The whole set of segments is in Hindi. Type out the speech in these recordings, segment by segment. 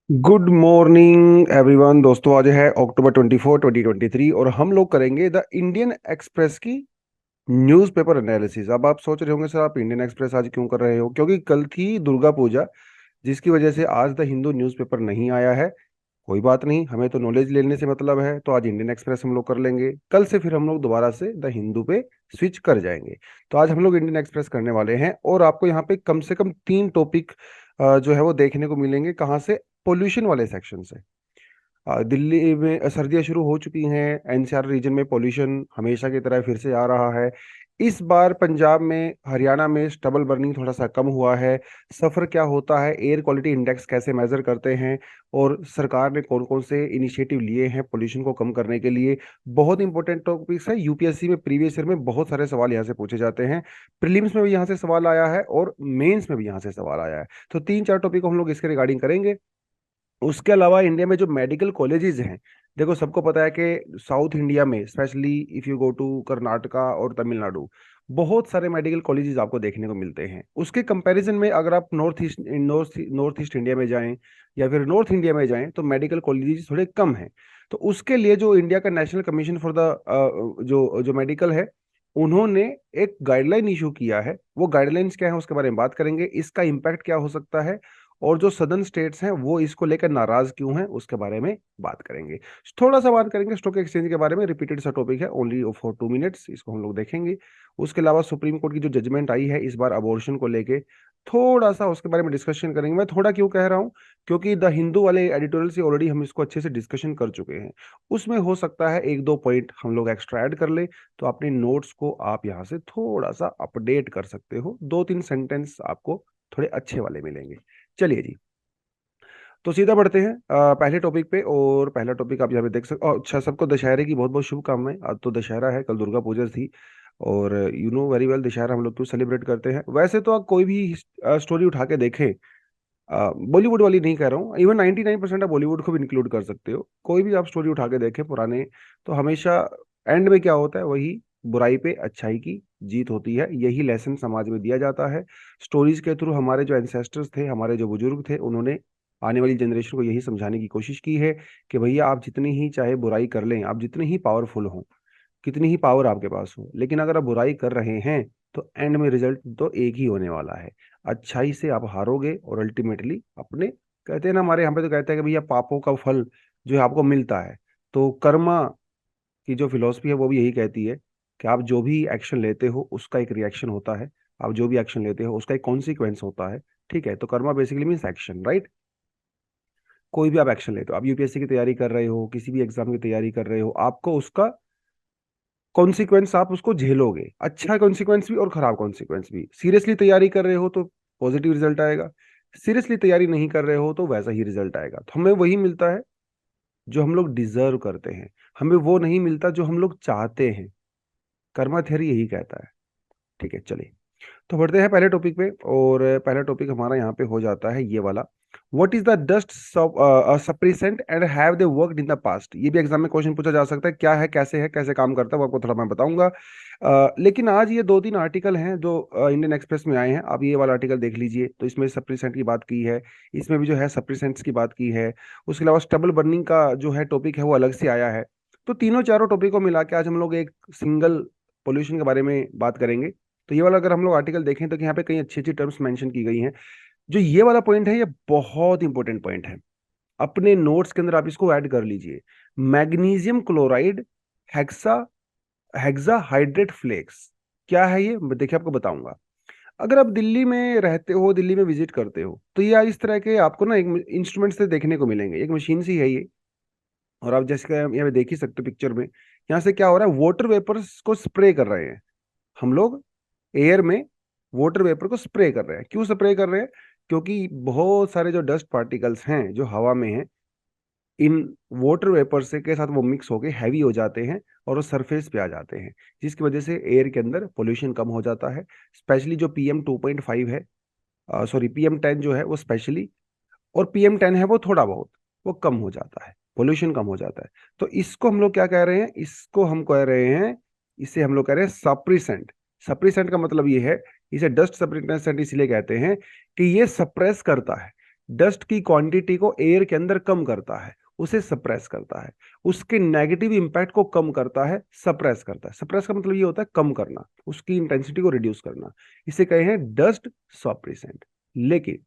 Good morning everyone. दोस्तों, आज है अक्टूबर 24 2023 और हम लोग करेंगे द इंडियन एक्सप्रेस की न्यूज़पेपर एनालिसिस। अब आप सोच रहे होंगे सर आप इंडियन एक्सप्रेस आज क्यों कर रहे हो? क्योंकि कल थी दुर्गा पूजा, जिसकी वजह से आज द हिंदू न्यूज़पेपर नहीं आया है। कोई बात नहीं, हमें तो नॉलेज लेने से मतलब है, तो आज इंडियन एक्सप्रेस हम लोग कर लेंगे। कल से फिर हम लोग दोबारा से द हिंदू पे स्विच कर जाएंगे। तो आज हम लोग इंडियन एक्सप्रेस करने वाले हैं और आपको यहाँ पे कम से कम तीन टॉपिक जो है वो देखने को मिलेंगे। कहाँ से? पोल्यूशन वाले सेक्शन से। दिल्ली में सर्दियां शुरू हो चुकी हैं। एनसीआर रीजन में पोल्यूशन हमेशा की तरह फिर से आ रहा है। इस बार पंजाब में, हरियाणा में स्टबल बर्निंग थोड़ा सा कम हुआ है। सफर क्या होता है, एयर क्वालिटी इंडेक्स कैसे मेजर करते हैं, और सरकार ने कौन कौन से इनिशिएटिव लिए हैं पोल्यूशन को कम करने के लिए। बहुत इंपॉर्टेंट टॉपिक्स है। यूपीएससी में प्रीवियस ईयर में बहुत सारे सवाल यहाँ से पूछे जाते हैं। प्रीलिम्स में भी यहाँ से सवाल आया है और मेंस में भी यहाँ से सवाल आया है। तो तीन चार टॉपिक हम लोग इसके रिगार्डिंग करेंगे। उसके अलावा इंडिया में जो मेडिकल कॉलेजेस हैं, देखो सबको पता है कि साउथ इंडिया में specially if you go to Karnataka और तमिलनाडु, बहुत सारे मेडिकल कॉलेजेस आपको देखने को मिलते हैं। उसके कंपैरिजन में अगर आप नॉर्थ ईस्ट इंडिया में जाएं या फिर नॉर्थ इंडिया में जाएं तो मेडिकल कॉलेजेस थोड़े कम हैं। तो उसके लिए जो इंडिया का नेशनल कमीशन फॉर द जो जो मेडिकल है, उन्होंने एक गाइडलाइन इशू किया है। वो गाइडलाइंस क्या है उसके बारे में बात करेंगे। इसका इम्पैक्ट क्या हो सकता है और जो सदर्न स्टेट्स हैं वो इसको लेकर नाराज क्यों हैं उसके बारे में बात करेंगे। थोड़ा सा बात करेंगे स्टॉक एक्सचेंज के बारे में। रिपीटेड सा टॉपिक है, ओनली फॉर 2 मिनट्स, इसको हम लोग देखेंगे। उसके अलावा सुप्रीम कोर्ट की जो जजमेंट आई है इस बार अबॉर्शन को लेके, थोड़ा सा उसके बारे में डिस्कशन करेंगे। मैं थोड़ा क्यों कह रहा हूँ, क्योंकि द हिंदू वाले एडिटोरियल से ऑलरेडी हम इसको अच्छे से डिस्कशन कर चुके हैं। उसमें हो सकता है एक दो पॉइंट हम लोग एक्स्ट्रा ऐड कर ले, तो अपने नोट्स को आप यहाँ से थोड़ा सा अपडेट कर सकते हो। दो तीन सेंटेंस आपको थोड़े अच्छे वाले मिलेंगे। चलिए जी, तो सीधा बढ़ते हैं पहले टॉपिक पे। और पहला टॉपिक आप यहाँ पे देख सकते। अच्छा, सबको दशहरे की बहुत बहुत शुभकामनाएं। आज तो दशहरा है, कल दुर्गा पूजा थी। और you know very well Dussehra हम लोग क्यों सेलिब्रेट करते हैं। वैसे तो आप कोई भी स्टोरी उठा के देखें, बॉलीवुड वाली नहीं कह रहा हूँ, इवन 99% आप बॉलीवुड को भी इंक्लूड कर सकते हो। कोई भी आप स्टोरी उठा के देखें पुराने, तो हमेशा एंड में क्या होता है, वही बुराई पे अच्छाई की जीत होती है। यही लेसन समाज में दिया जाता है। स्टोरीज के थ्रू हमारे जो एंसेस्टर्स थे, हमारे जो बुजुर्ग थे, उन्होंने आने वाली जनरेशन को यही समझाने की कोशिश की है कि भैया आप जितनी ही चाहे बुराई कर लें, आप जितने ही पावरफुल हों, कितनी ही पावर आपके पास हो, लेकिन अगर आप बुराई कर रहे हैं तो एंड में रिजल्ट तो एक ही होने वाला है। अच्छाई से आप हारोगे और अल्टीमेटली अपने, कहते हैं ना हमारे यहाँ पे, तो कहते हैं कि भैया पापों का फल जो है आपको मिलता है। तो कर्मा की जो फिलॉसफी है वो भी यही कहती है कि आप जो भी एक्शन लेते हो उसका एक रिएक्शन होता है। आप जो भी एक्शन लेते हो उसका एक कॉन्सिक्वेंस होता है। ठीक है, तो Karma basically means action, right. कोई भी आप एक्शन लेते हो, आप यूपीएससी की तैयारी कर रहे हो, किसी भी एग्जाम की तैयारी कर रहे हो, आपको उसका कॉन्सिक्वेंस आप उसको झेलोगे। अच्छा कॉन्सिक्वेंस भी और खराब कॉन्सिक्वेंस भी। सीरियसली तैयारी कर रहे हो तो पॉजिटिव रिजल्ट आएगा, सीरियसली तैयारी नहीं कर रहे हो तो वैसा ही रिजल्ट आएगा। तो हमें वही मिलता है जो हम लोग डिजर्व करते हैं, हमें वो नहीं मिलता जो हम लोग चाहते हैं। कर्मा थ्योरी यही कहता है। ठीक है, चलिए तो बढ़ते हैं पहले टॉपिक पे। और पहला टॉपिक हमारा यहाँ पे हो जाता है ये वाला। What is the dust suppressant and have they worked in the past? ये भी एग्जाम में क्वेश्चन पूछा जा सकता है, कैसे काम करता है, वो आपको थोड़ा मैं बताऊंगा। लेकिन आज ये दो तीन आर्टिकल हैं जो इंडियन एक्सप्रेस में आए हैं। आप ये वाला आर्टिकल देख लीजिए, तो इसमें सप्रेसेंट की बात की है, इसमें भी जो है सप्रेसेंट्स की बात की है। उसके अलावा स्टबल बर्निंग का जो है टॉपिक है वो अलग से आया है। तो तीनों चारों टॉपिक को मिला के आज हम लोग एक सिंगल पोल्यूशन के बारे में बात करेंगे। तो ये वाला अगर हम लोग आर्टिकल देखें तो यहाँ पे कई अच्छी अच्छी टर्म्स मेंशन की गई हैं। जो ये वाला पॉइंट है ये बहुत इंपॉर्टेंट पॉइंट है। अपने नोट्स के अंदर आप इसको ऐड कर लीजिए। Magnesium chloride hexa hexa hydrate flakes. क्या है ये, मैं देखिए आपको बताऊंगा। अगर आप दिल्ली में रहते हो, दिल्ली में विजिट करते हो, तो ये इस तरह के आपको ना एक इंस्ट्रूमेंट से देखने को मिलेंगे। एक मशीन सी है ये, और आप जैसे कि यहाँ पे देख ही सकते हो पिक्चर में, यहाँ से क्या हो रहा है, वाटर वेपर्स को स्प्रे कर रहे हैं हम लोग। एयर में वाटर वेपर को स्प्रे कर रहे हैं। क्यों स्प्रे कर रहे हैं? क्योंकि बहुत सारे जो डस्ट पार्टिकल्स हैं जो हवा में हैं, इन वाटर वेपर से के साथ वो मिक्स होके हैवी हो जाते हैं और वो सरफेस पे आ जाते हैं, जिसकी वजह से एयर के अंदर पोल्यूशन कम हो जाता है। स्पेशली जो PM 2.5 है, सॉरी PM 10 जो है वो स्पेशली, और PM 10 है वो थोड़ा बहुत, वो कम हो जाता है, पोल्यूशन कम हो जाता है। तो इसको हम लोग क्या कह रहे हैं, इसको हम कह रहे हैं, इसे हम लोग कह रहे हैं सप्रीसेंट। सप्रीसेंट का मतलब ये है, इसे डस्ट सप्रीसेंट इसलिए कहते हैं कि ये सप्रेस करता है। डस्ट की क्वांटिटी को एयर के अंदर कम करता है, उसे सप्रेस करता है, उसके नेगेटिव इंपैक्ट को कम करता है, सप्रेस करता है। सप्रेस का मतलब ये होता है कम करना, उसकी इंटेंसिटी को रिड्यूस करना, इसे कहे हैं डस्ट सप्रेसेंट। लेकिन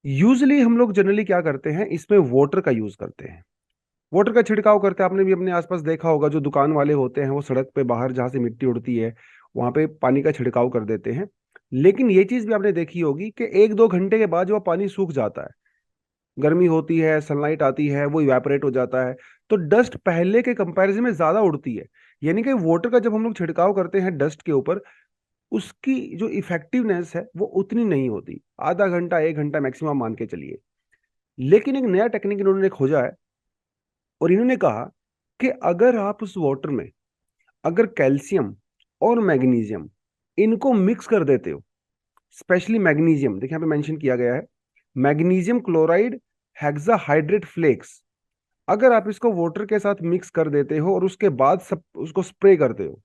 यूजली हम लोग जनरली क्या करते हैं, इसमें वाटर का यूज करते हैं, वाटर का छिड़काव करते हैं। आपने भी अपने आसपास देखा होगा, जो दुकान वाले होते हैं वो सड़क पे बाहर जहां से मिट्टी उड़ती है वहां पे पानी का छिड़काव कर देते हैं। लेकिन ये चीज भी आपने देखी होगी कि 1-2 घंटे के बाद जो पानी सूख जाता है, गर्मी होती है, सनलाइट आती है, वो इवेपोरेट हो जाता है, तो डस्ट पहले के कंपैरिजन में ज्यादा उड़ती है। यानी कि वाटर का जब हम लोग छिड़काव करते हैं डस्ट के ऊपर, उसकी जो इफेक्टिवनेस है वो उतनी नहीं होती, आधा घंटा 1 घंटा मैक्सिमम मान के चलिए। लेकिन एक नया टेक्निक इन्होंने खोजा है, और इन्होंने कहा कि अगर आप उस वाटर में अगर कैल्शियम और मैग्नीशियम इनको मिक्स कर देते हो, स्पेशली मैग्नीशियम, देखिए यहाँ पे मेंशन किया गया है, मैग्नीशियम क्लोराइड हेक्साहाइड्रेट फ्लेक्स, अगर आप इसको वाटर के साथ मिक्स कर देते हो और उसके बाद सब उसको स्प्रे करते हो,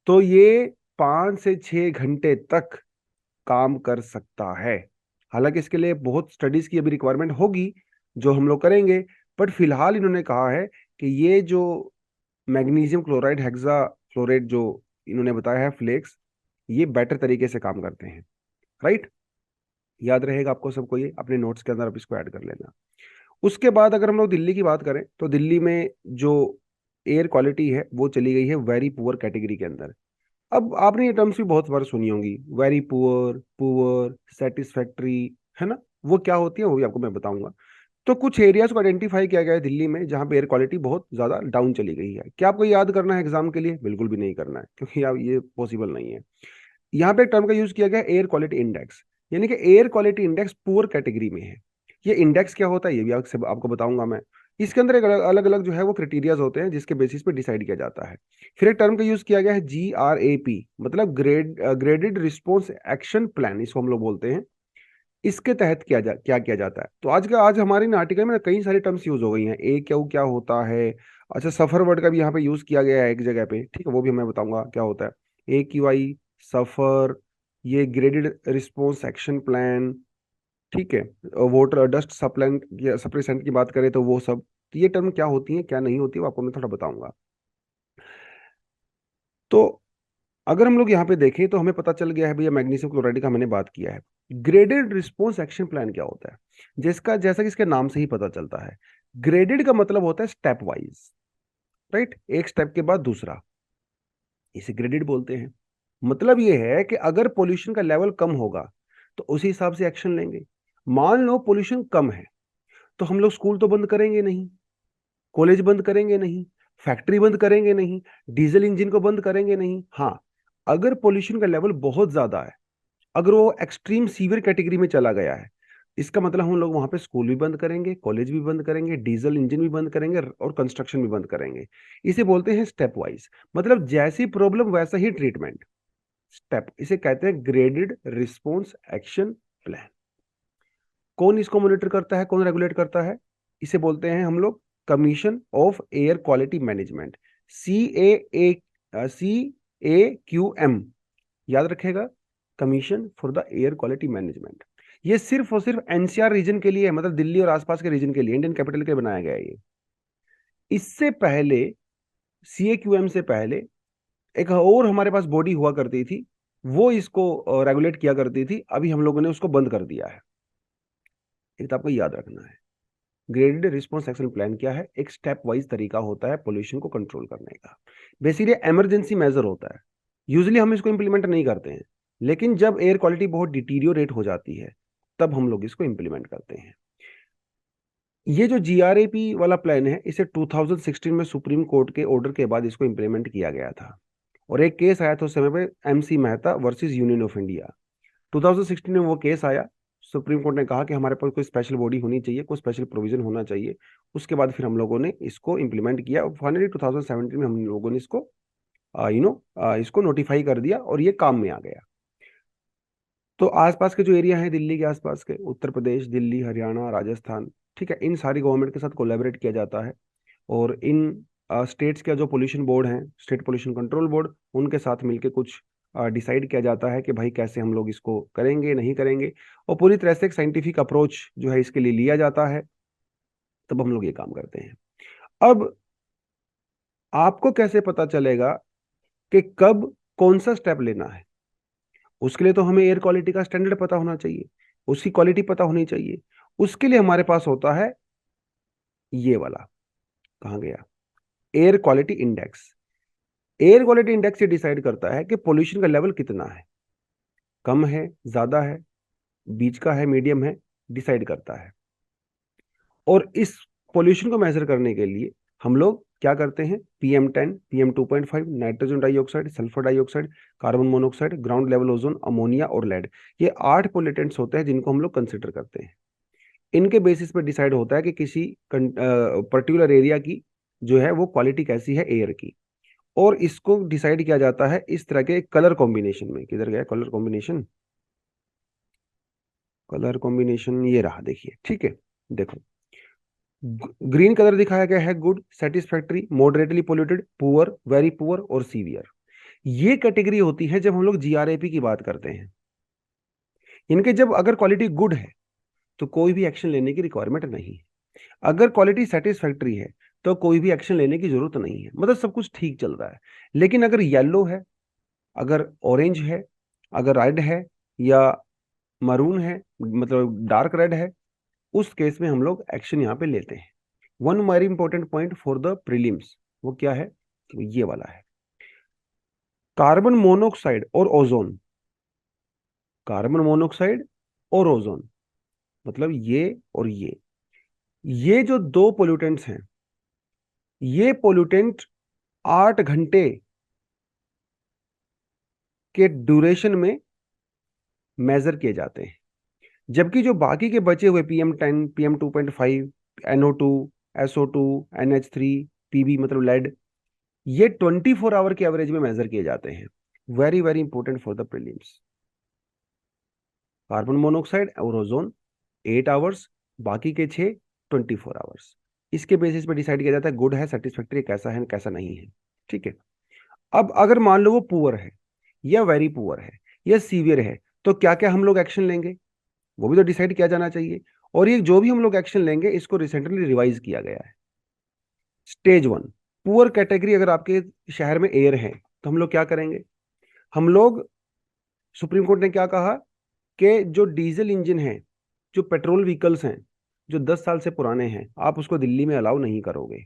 तो ये 5 से 6 घंटे तक काम कर सकता है। हालांकि इसके लिए बहुत स्टडीज की अभी रिक्वायरमेंट होगी, जो हम लोग करेंगे, बट फिलहाल इन्होंने कहा है कि ये जो मैग्नीशियम क्लोराइड हेक्सा फ्लोराइड जो इन्होंने बताया है फ्लेक्स, ये बेटर तरीके से काम करते हैं। राइट, याद रहेगा आपको सबको, ये अपने नोट्स के अंदर आप इसको ऐड कर लेना। उसके बाद अगर हम लोग दिल्ली की बात करें, तो दिल्ली में जो एयर क्वालिटी है वो चली गई है वेरी पुअर कैटेगरी के अंदर। अब आपने ये टर्म्स भी बहुत बार सुनी होंगी, वेरी पुअर, पुअर, सेटिस्फैक्ट्री, है ना। वो क्या होती है वो भी आपको मैं बताऊंगा। तो कुछ एरियाज को आइडेंटिफाई किया गया है दिल्ली में जहां पे एयर क्वालिटी बहुत ज्यादा डाउन चली गई है। क्या आपको याद करना है एग्जाम के लिए? बिल्कुल भी नहीं करना है, क्योंकि यार ये पॉसिबल नहीं है। यहाँ पे एक टर्म का यूज किया गया एयर क्वालिटी इंडेक्स, यानी कि air quality index poor category में है। ये इंडेक्स क्या होता है ये भी आपको बताऊंगा मैं। इसके अंदर एक अलग अलग जो है वो क्राइटेरियाज होते हैं जिसके बेसिस पे डिसाइड किया जाता है। फिर एक टर्म का यूज किया गया है GRAP, मतलब ग्रेडेड रिस्पॉन्स एक्शन प्लान, इसको हम लोग बोलते हैं। इसके तहत क्या किया जाता है, तो आज हमारे इन आर्टिकल में कई सारे टर्म्स यूज हो गई हैं। क्या होता है, अच्छा सफर वर्ड का भी यहाँ पे यूज किया गया है एक जगह पे, ठीक है, वो भी मैं बताऊंगा क्या होता है। AQI, सफर, ये ग्रेडेड रिस्पॉन्स एक्शन प्लान, ठीक है, वाटर डस्ट सप्लाइंट या सप्रेसेंट की बात करें तो वो सब। तो ये टर्म क्या होती है क्या नहीं होती है वो आपको मैं थोड़ा बताऊंगा। तो अगर हम लोग यहाँ पे देखें तो हमें पता चल गया है भैया, मैग्नीशियम क्लोराइड का मैंने बात किया है। ग्रेडेड रिस्पॉन्स एक्शन प्लान क्या होता है, जिसका जैसा कि इसके नाम से ही पता चलता है, ग्रेडेड का मतलब होता है स्टेप वाइज। राइट, एक स्टेप के बाद दूसरा, इसे ग्रेडेड बोलते हैं। मतलब ये है कि अगर पोल्यूशन का लेवल कम होगा तो उसी हिसाब से एक्शन लेंगे। मान लो पोल्यूशन कम है, तो हम लोग स्कूल तो बंद करेंगे नहीं, कॉलेज बंद करेंगे नहीं, फैक्ट्री बंद करेंगे नहीं, डीजल इंजन को बंद करेंगे नहीं। हाँ, अगर पोल्यूशन का लेवल बहुत ज्यादा है, अगर वो एक्सट्रीम सीवियर कैटेगरी में चला गया है, इसका मतलब हम लोग वहां पे स्कूल भी बंद करेंगे, कॉलेज भी बंद करेंगे, डीजल इंजन भी बंद करेंगे और कंस्ट्रक्शन भी बंद करेंगे। इसे बोलते हैं स्टेप वाइज, मतलब जैसी प्रॉब्लम वैसा ही ट्रीटमेंट। स्टेप, इसे कहते हैं ग्रेडेड रिस्पॉन्स एक्शन प्लान। कौन इसको मॉनिटर करता है, कौन रेगुलेट करता है? इसे बोलते हैं हम लोग commission of air quality management, CAQM, याद रखेगा, commission for the air quality management. ये सिर्फ और सिर्फ NCR रीजन के लिए है, मतलब दिल्ली और आसपास के रीजन के लिए, इंडियन कैपिटल के लिए बनाया गया है ये। इससे पहले, CAQM से पहले एक और हमारे पास बॉडी हुआ करती थी, वो इसको रेगुलेट किया करती थी, अभी हम लोगों ने उसको बंद कर दिया है। एक तो आपको याद रखना है, ग्रेडेड रिस्पॉन्स एक्शन प्लान क्या है, एक स्टेप वाइज तरीका होता है पोल्यूशन को कंट्रोल करने का। बेसिकली इमरजेंसी मेजर होता है, यूजली हम इसको इंप्लीमेंट नहीं करते हैं, लेकिन जब एयर क्वालिटी बहुत डिटीरियोरेट हो जाती है तब हम लोग इसको इंप्लीमेंट करते हैं। ये जो GRAP वाला प्लान है, इसे 2016 में सुप्रीम कोर्ट के ऑर्डर के बाद इसको इंप्लीमेंट किया गया था, और एक केस आया था उस समय पे, MC Mehta versus union of India. 2016 में वो केस आया, सुप्रीम कोर्ट ने कहा कि हमारे पास कोई स्पेशल बॉडी होनी चाहिए, कोई स्पेशल प्रोविजन होना चाहिए। उसके बाद फिर हम लोगों ने इसको इंप्लीमेंट किया, और फाइनली 2017 में हम लोगों ने इसको इसको नोटिफाई कर दिया और ये काम में आ गया। तो आसपास के जो एरिया है दिल्ली के आसपास के, उत्तर प्रदेश, दिल्ली, हरियाणा, राजस्थान, ठीक है, इन सारी गवर्नमेंट के साथ कोलैबोरेट किया जाता है, और इन स्टेट्स का जो पोल्यूशन बोर्ड है, स्टेट पोल्यूशन कंट्रोल बोर्ड, उनके साथ मिलके कुछ डिसाइड किया जाता है कि भाई कैसे हम लोग इसको करेंगे नहीं करेंगे, और पूरी तरह से एक साइंटिफिक अप्रोच जो है इसके लिए लिया जाता है, तब हम लोग ये काम करते हैं। अब आपको कैसे पता चलेगा कि कब कौन सा स्टेप लेना है? उसके लिए तो हमें एयर क्वालिटी का स्टैंडर्ड पता होना चाहिए, उसकी क्वालिटी पता होनी चाहिए। उसके लिए हमारे पास होता है ये वाला, कहाँ गया, air quality index. Air quality index ये डिसाइड करता है कि पोल्यूशन का लेवल कितना है, कम है, ज्यादा है, बीच का है, मीडियम है, डिसाइड करता है। और इस पोल्यूशन को मेजर करने के लिए हम लोग क्या करते हैं, PM10, PM2.5, nitrogen dioxide, sulphur dioxide, carbon monoxide, ground level ozone, ammonia और लेड, ये 8 पोल्यूटेंट्स होते हैं जिनको हम लोग कंसिडर करते हैं। इनके बेसिस पे डिसाइड होता है कि किसी पर्टिकुलर एरिया की जो है वो क्वालिटी कैसी है एयर की। और इसको डिसाइड किया जाता है इस तरह के कलर कॉम्बिनेशन में। किधर गया कलर कॉम्बिनेशन? कलर कॉम्बिनेशन ये रहा, देखिए, ठीक है। देखो, ग्रीन कलर दिखाया गया है good, satisfactory, moderately polluted, poor, very poor और सीवियर। ये कैटेगरी होती है जब हम लोग GRAP की बात करते हैं। इनके जब अगर क्वालिटी गुड है तो कोई भी एक्शन लेने की रिक्वायरमेंट नहीं है। अगर क्वालिटी सेटिस्फैक्ट्री है तो कोई भी एक्शन लेने की जरूरत नहीं है, मतलब सब कुछ ठीक चल रहा है। लेकिन अगर येलो है, अगर ऑरेंज है, अगर रेड है, या मरून है, मतलब डार्क रेड है, उस केस में हम लोग एक्शन यहाँ पे लेते हैं। One very important point for the prelims, वो क्या है? तो ये वाला है, कार्बन मोनोऑक्साइड और ओजोन। कार्बन मोनोऑक्साइड और ओजोन, मतलब ये और ये जो दो पोल्यूटेंट्स हैं, ये पोल्यूटेंट 8 घंटे के ड्यूरेशन में मेजर किए जाते हैं। जबकि जो बाकी के बचे हुए PM10, PM2.5, NO2, SO2, NH3, PB मतलब लेड, ये 24 आवर के एवरेज में मेजर किए जाते हैं। Very very important for the prelims. Carbon monoxide और ओजोन 8 आवर्स, बाकी के 6 24 आवर्स। इसके बेसिस पे डिसाइड किया जाता है गुड है, सेटिस्फैक्ट्री कैसा है, कैसा नहीं है। ठीक है। अब अगर मान लो वो पुअर है, या वेरी पुअर है, या सीवियर है, तो क्या क्या हम लोग एक्शन लेंगे, वो भी तो डिसाइड किया जाना चाहिए। और ये जो भी हम लोग एक्शन लेंगे इसको रिसेंटली रिवाइज किया गया है। स्टेज 1, पुअर कैटेगरी अगर आपके शहर में एयर है तो हम लोग क्या करेंगे? हम लोग, सुप्रीम कोर्ट ने क्या कहा कि जो डीजल इंजन है, जो पेट्रोल व्हीकल्स हैं, जो 10 साल से पुराने हैं, आप उसको दिल्ली में अलाउ नहीं करोगे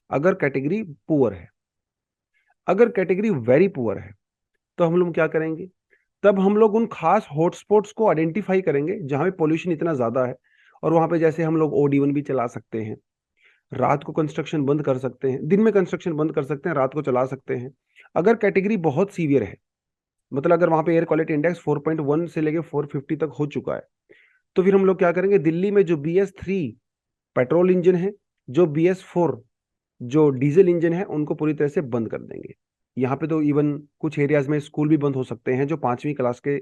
अगर कैटेगरी पुअर है। अगर कैटेगरी वेरी पुअर है तो हम लोग क्या करेंगे? तब हम लोग उन खास हॉटस्पॉट्स को आइडेंटिफाई करेंगे जहां पे पोल्यूशन इतना ज्यादा है, और वहां पे जैसे हम लोग OD1 भी चला सकते हैं, रात को कंस्ट्रक्शन बंद कर सकते हैं, दिन में कंस्ट्रक्शन बंद कर सकते हैं, रात को चला सकते हैं। अगर कैटेगरी बहुत सीवियर है, मतलब अगर वहां पे एयर क्वालिटी इंडेक्स 4.1 से लेके 450 तक हो चुका है, तो फिर हम लोग क्या करेंगे? दिल्ली में जो BS3 पेट्रोल इंजन है, जो BS4 जो डीजल इंजन है, उनको पूरी तरह से बंद कर देंगे। यहाँ पे तो इवन कुछ एरियाज में स्कूल भी बंद हो सकते हैं, जो 5वीं क्लास के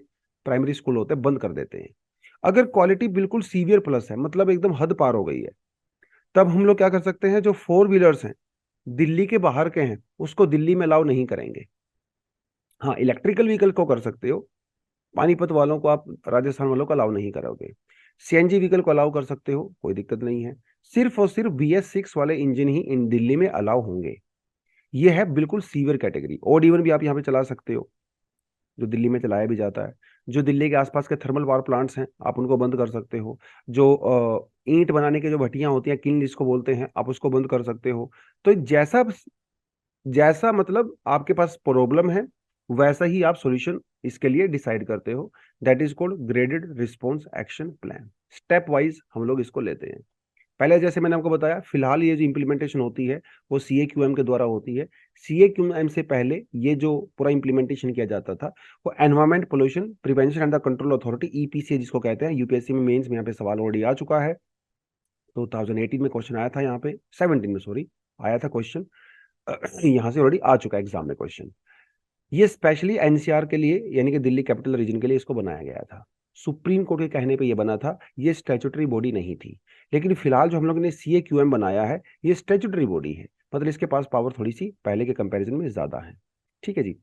प्राइमरी स्कूल होते हैं, बंद कर देते हैं। अगर क्वालिटी बिल्कुल सीवियर प्लस है, मतलब एकदम हद पार हो गई है, तब हम लोग क्या कर सकते हैं? जो 4 व्हीलर्स हैं, दिल्ली के बाहर के हैं, उसको दिल्ली में अलाउ नहीं करेंगे। हाँ, इलेक्ट्रिकल व्हीकल को कर सकते हो, पानीपत वालों को आप, राजस्थान वालों को अलाउ नहीं करोगे। CNG व्हीकल को अलाउ कर सकते हो, कोई दिक्कत नहीं है। सिर्फ और सिर्फ BS6 वाले इंजन ही इन दिल्ली में अलाउ होंगे। ये है बिल्कुल सीवियर कैटेगरी। OD1 भी आप यहाँ पे चला सकते हो, जो दिल्ली में चलाया भी जाता है। जो दिल्ली के आसपास के थर्मल पावर प्लांट्स हैं, आप उनको बंद कर सकते हो। जो ईंट बनाने की जो भट्टियां होती हैं, किल जिसको बोलते हैं, आप उसको बंद कर सकते हो। तो जैसा जैसा मतलब आपके पास प्रॉब्लम है, वैसा ही आप सॉल्यूशन इसके लिए डिसाइड करते हो। That is called graded response action plan. Step wise हम लोग इसको लेते हैं। पहले जैसे मैंने आपको बताया, फिलहाल ये जो इम्प्लीमेंटेशन होती है वो CAQM के द्वारा होती है। CAQM से पहले ये जो पूरा इम्प्लीमेंटेशन किया जाता था, वो environment pollution prevention and the control authority, EPCA जिसको कहते हैं। UPSC में मेंस में यहाँ पे सवाल ऑलरेडी आ चुका है। 2018 में क्वेश्चन आया था, यहाँ पे 17 में सॉरी आया था क्वेश्चन। यहाँ से ऑलरेडी आ चुका है एग्जाम में क्वेश्चन। ये स्पेशली NCR के लिए, यानी कि दिल्ली कैपिटल रीजन के लिए इसको बनाया गया था। सुप्रीम कोर्ट के कहने पे ये बना था, ये स्टैट्यूटरी बॉडी नहीं थी। लेकिन फिलहाल जो हम लोगों ने CAQM बनाया है, ये स्टैट्यूटरी बॉडी है, मतलब इसके पास पावर थोड़ी सी पहले के कंपैरिजन में ज्यादा है। ठीक है जी।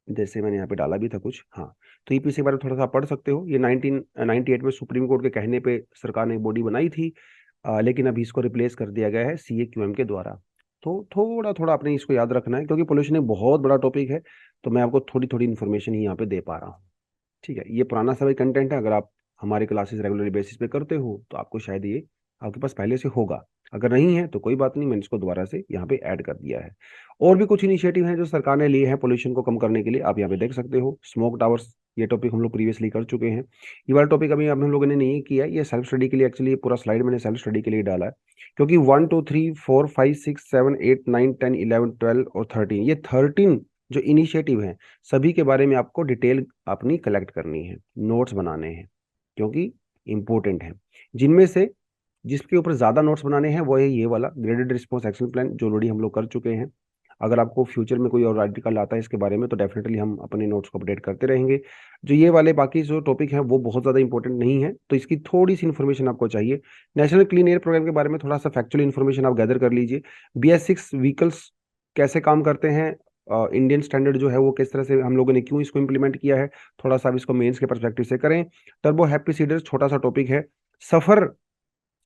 जैसे मैंने यहाँ पे डाला भी था कुछ, हाँ। तो ईपीसी के बारे में थोड़ा सा पढ़ सकते हो। ये 1998 में सुप्रीम कोर्ट के कहने पे सरकार ने एक बॉडी बनाई थी, लेकिन अभी इसको रिप्लेस कर दिया गया है सीएक्यूएम के द्वारा। तो थोड़ा थोड़ा आपने इसको याद रखना है, क्योंकि पोल्यूशन एक बहुत बड़ा टॉपिक है, तो मैं आपको थोड़ी थोड़ी इन्फॉर्मेशन ही यहाँ पे दे पा रहा हूँ। ठीक है, ये पुराना सभी कंटेंट है। अगर आप हमारी क्लासेस रेगुलर बेसिस पे करते हो तो आपको शायद ये आपके पास पहले से होगा। अगर नहीं है तो कोई बात नहीं, मैंने इसको दोबारा से यहाँ पे ऐड कर दिया है। और भी कुछ इनिशिएटिव हैं जो सरकार ने लिए हैं पोल्यूशन को कम करने के लिए, आप यहाँ पे देख सकते हो। स्मोक टावर्स, ये टॉपिक हम लोग प्रीवियसली कर चुके हैं। ये वाला टॉपिक अभी हम लोगों ने नहीं किया, ये सेल्फ स्टडी के लिए, एक्चुअली पूरा स्लाइड मैंने सेल्फ स्टडी के लिए डाला है। क्योंकि 1 2 3 4 5 6 7 8 9 10 11 12 और 13, ये 13 जो इनिशिएटिव हैं, सभी के बारे में आपको डिटेल अपनी कलेक्ट करनी है, नोट्स बनाने हैं, क्योंकि इंपॉर्टेंट है। जिनमें से जिसके ऊपर ज्यादा नोट्स बनाने हैं वो है ये वाला ग्रेडेड रिस्पॉन्स एक्शन प्लान, जो ऑलरेडी हम लोग कर चुके हैं। अगर आपको फ्यूचर में कोई और आर्टिकल आता है इसके बारे में तो डेफिनेटली हम अपने नोट्स को अपडेट करते रहेंगे। जो ये वाले बाकी जो टॉपिक हैं वो बहुत ज़्यादा इंपॉर्टेंट नहीं है, तो इसकी थोड़ी सी इन्फॉर्मेशन आपको चाहिए। नेशनल क्लीन एयर प्रोग्राम के बारे में थोड़ा सा फैक्चुअल इन्फॉर्मेशन आप गैदर कर लीजिए। BS6 व्हीकल्स कैसे काम करते हैं, इंडियन स्टैंडर्ड जो है वो किस तरह से हम लोगों ने क्यों इसको इम्प्लीमेंट किया है, थोड़ा सा आप इसको मेंस के परस्पेक्टिव से करें। टर्बो हैप्पी सीडर्स छोटा सा टॉपिक है। सफर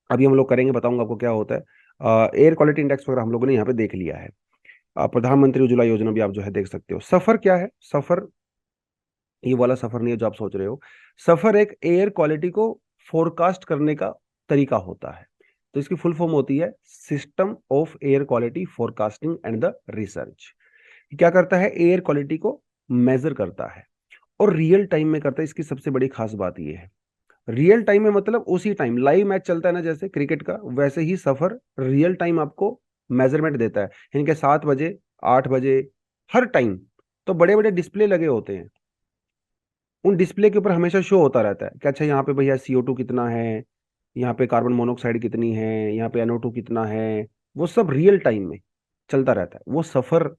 अभी हम लोग करेंगे, बताऊंगा आपको क्या होता है। एयर क्वालिटी इंडेक्स वगैरह हम लोगों ने यहाँ पे देख लिया है। प्रधानमंत्री उज्ज्वला योजना भी आप जो है देख सकते हो। सफर क्या है? सफर ये वाला सफर नहीं है जो आप सोच रहे हो। सफर एक एयर क्वालिटी को फोरकास्ट करने का तरीका होता है। तो इसकी फुल फॉर्म होती है system of air quality forecasting and the research. क्या करता है? एयर क्वालिटी को मेजर करता है और रियल टाइम में करता है। इसकी सबसे बड़ी खास बात यह है, रियल टाइम में मतलब उसी टाइम लाइव मैच चलता है ना जैसे क्रिकेट का, वैसे ही सफर रियल टाइम आपको मेजरमेंट देता है। इनके 7 बजे, 8 बजे, हर टाइम तो बड़े बड़े डिस्प्ले लगे होते हैं। उन डिस्प्ले के ऊपर हमेशा शो होता रहता है कि अच्छा यहाँ पे भैया CO2 कितना है, यहाँ पे कार्बन मोनोऑक्साइड कितनी है, यहाँ पे NO2 कितना है। वो सब रियल टाइम में चलता रहता है। वो सफर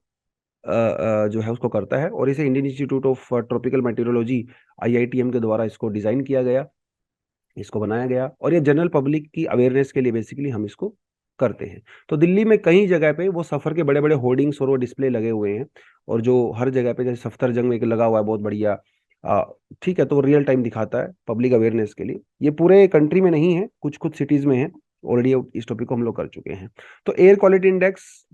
जो है उसको करता है, और इसे Indian institute of tropical meteorology IITM के द्वारा इसको डिजाइन किया गया, इसको बनाया गया। और ये जनरल पब्लिक की अवेयरनेस के लिए बेसिकली हम इसको करते हैं। तो दिल्ली में कई जगह पे वो सफर के बड़े बड़े होर्डिंग्स और वो डिस्प्ले लगे हुए हैं, और जो हर जगह पे जैसे सफदरजंग में एक लगा हुआ है बहुत बढ़िया। ठीक है, तो वो रियल टाइम दिखाता है पब्लिक अवेयरनेस के लिए। ये पूरे कंट्री में नहीं है, कुछ कुछ सिटीज में है। ऑलरेडी इस टॉपिक को हम लोग कर चुके हैं। तो एयर क्वालिटी इंडेक्स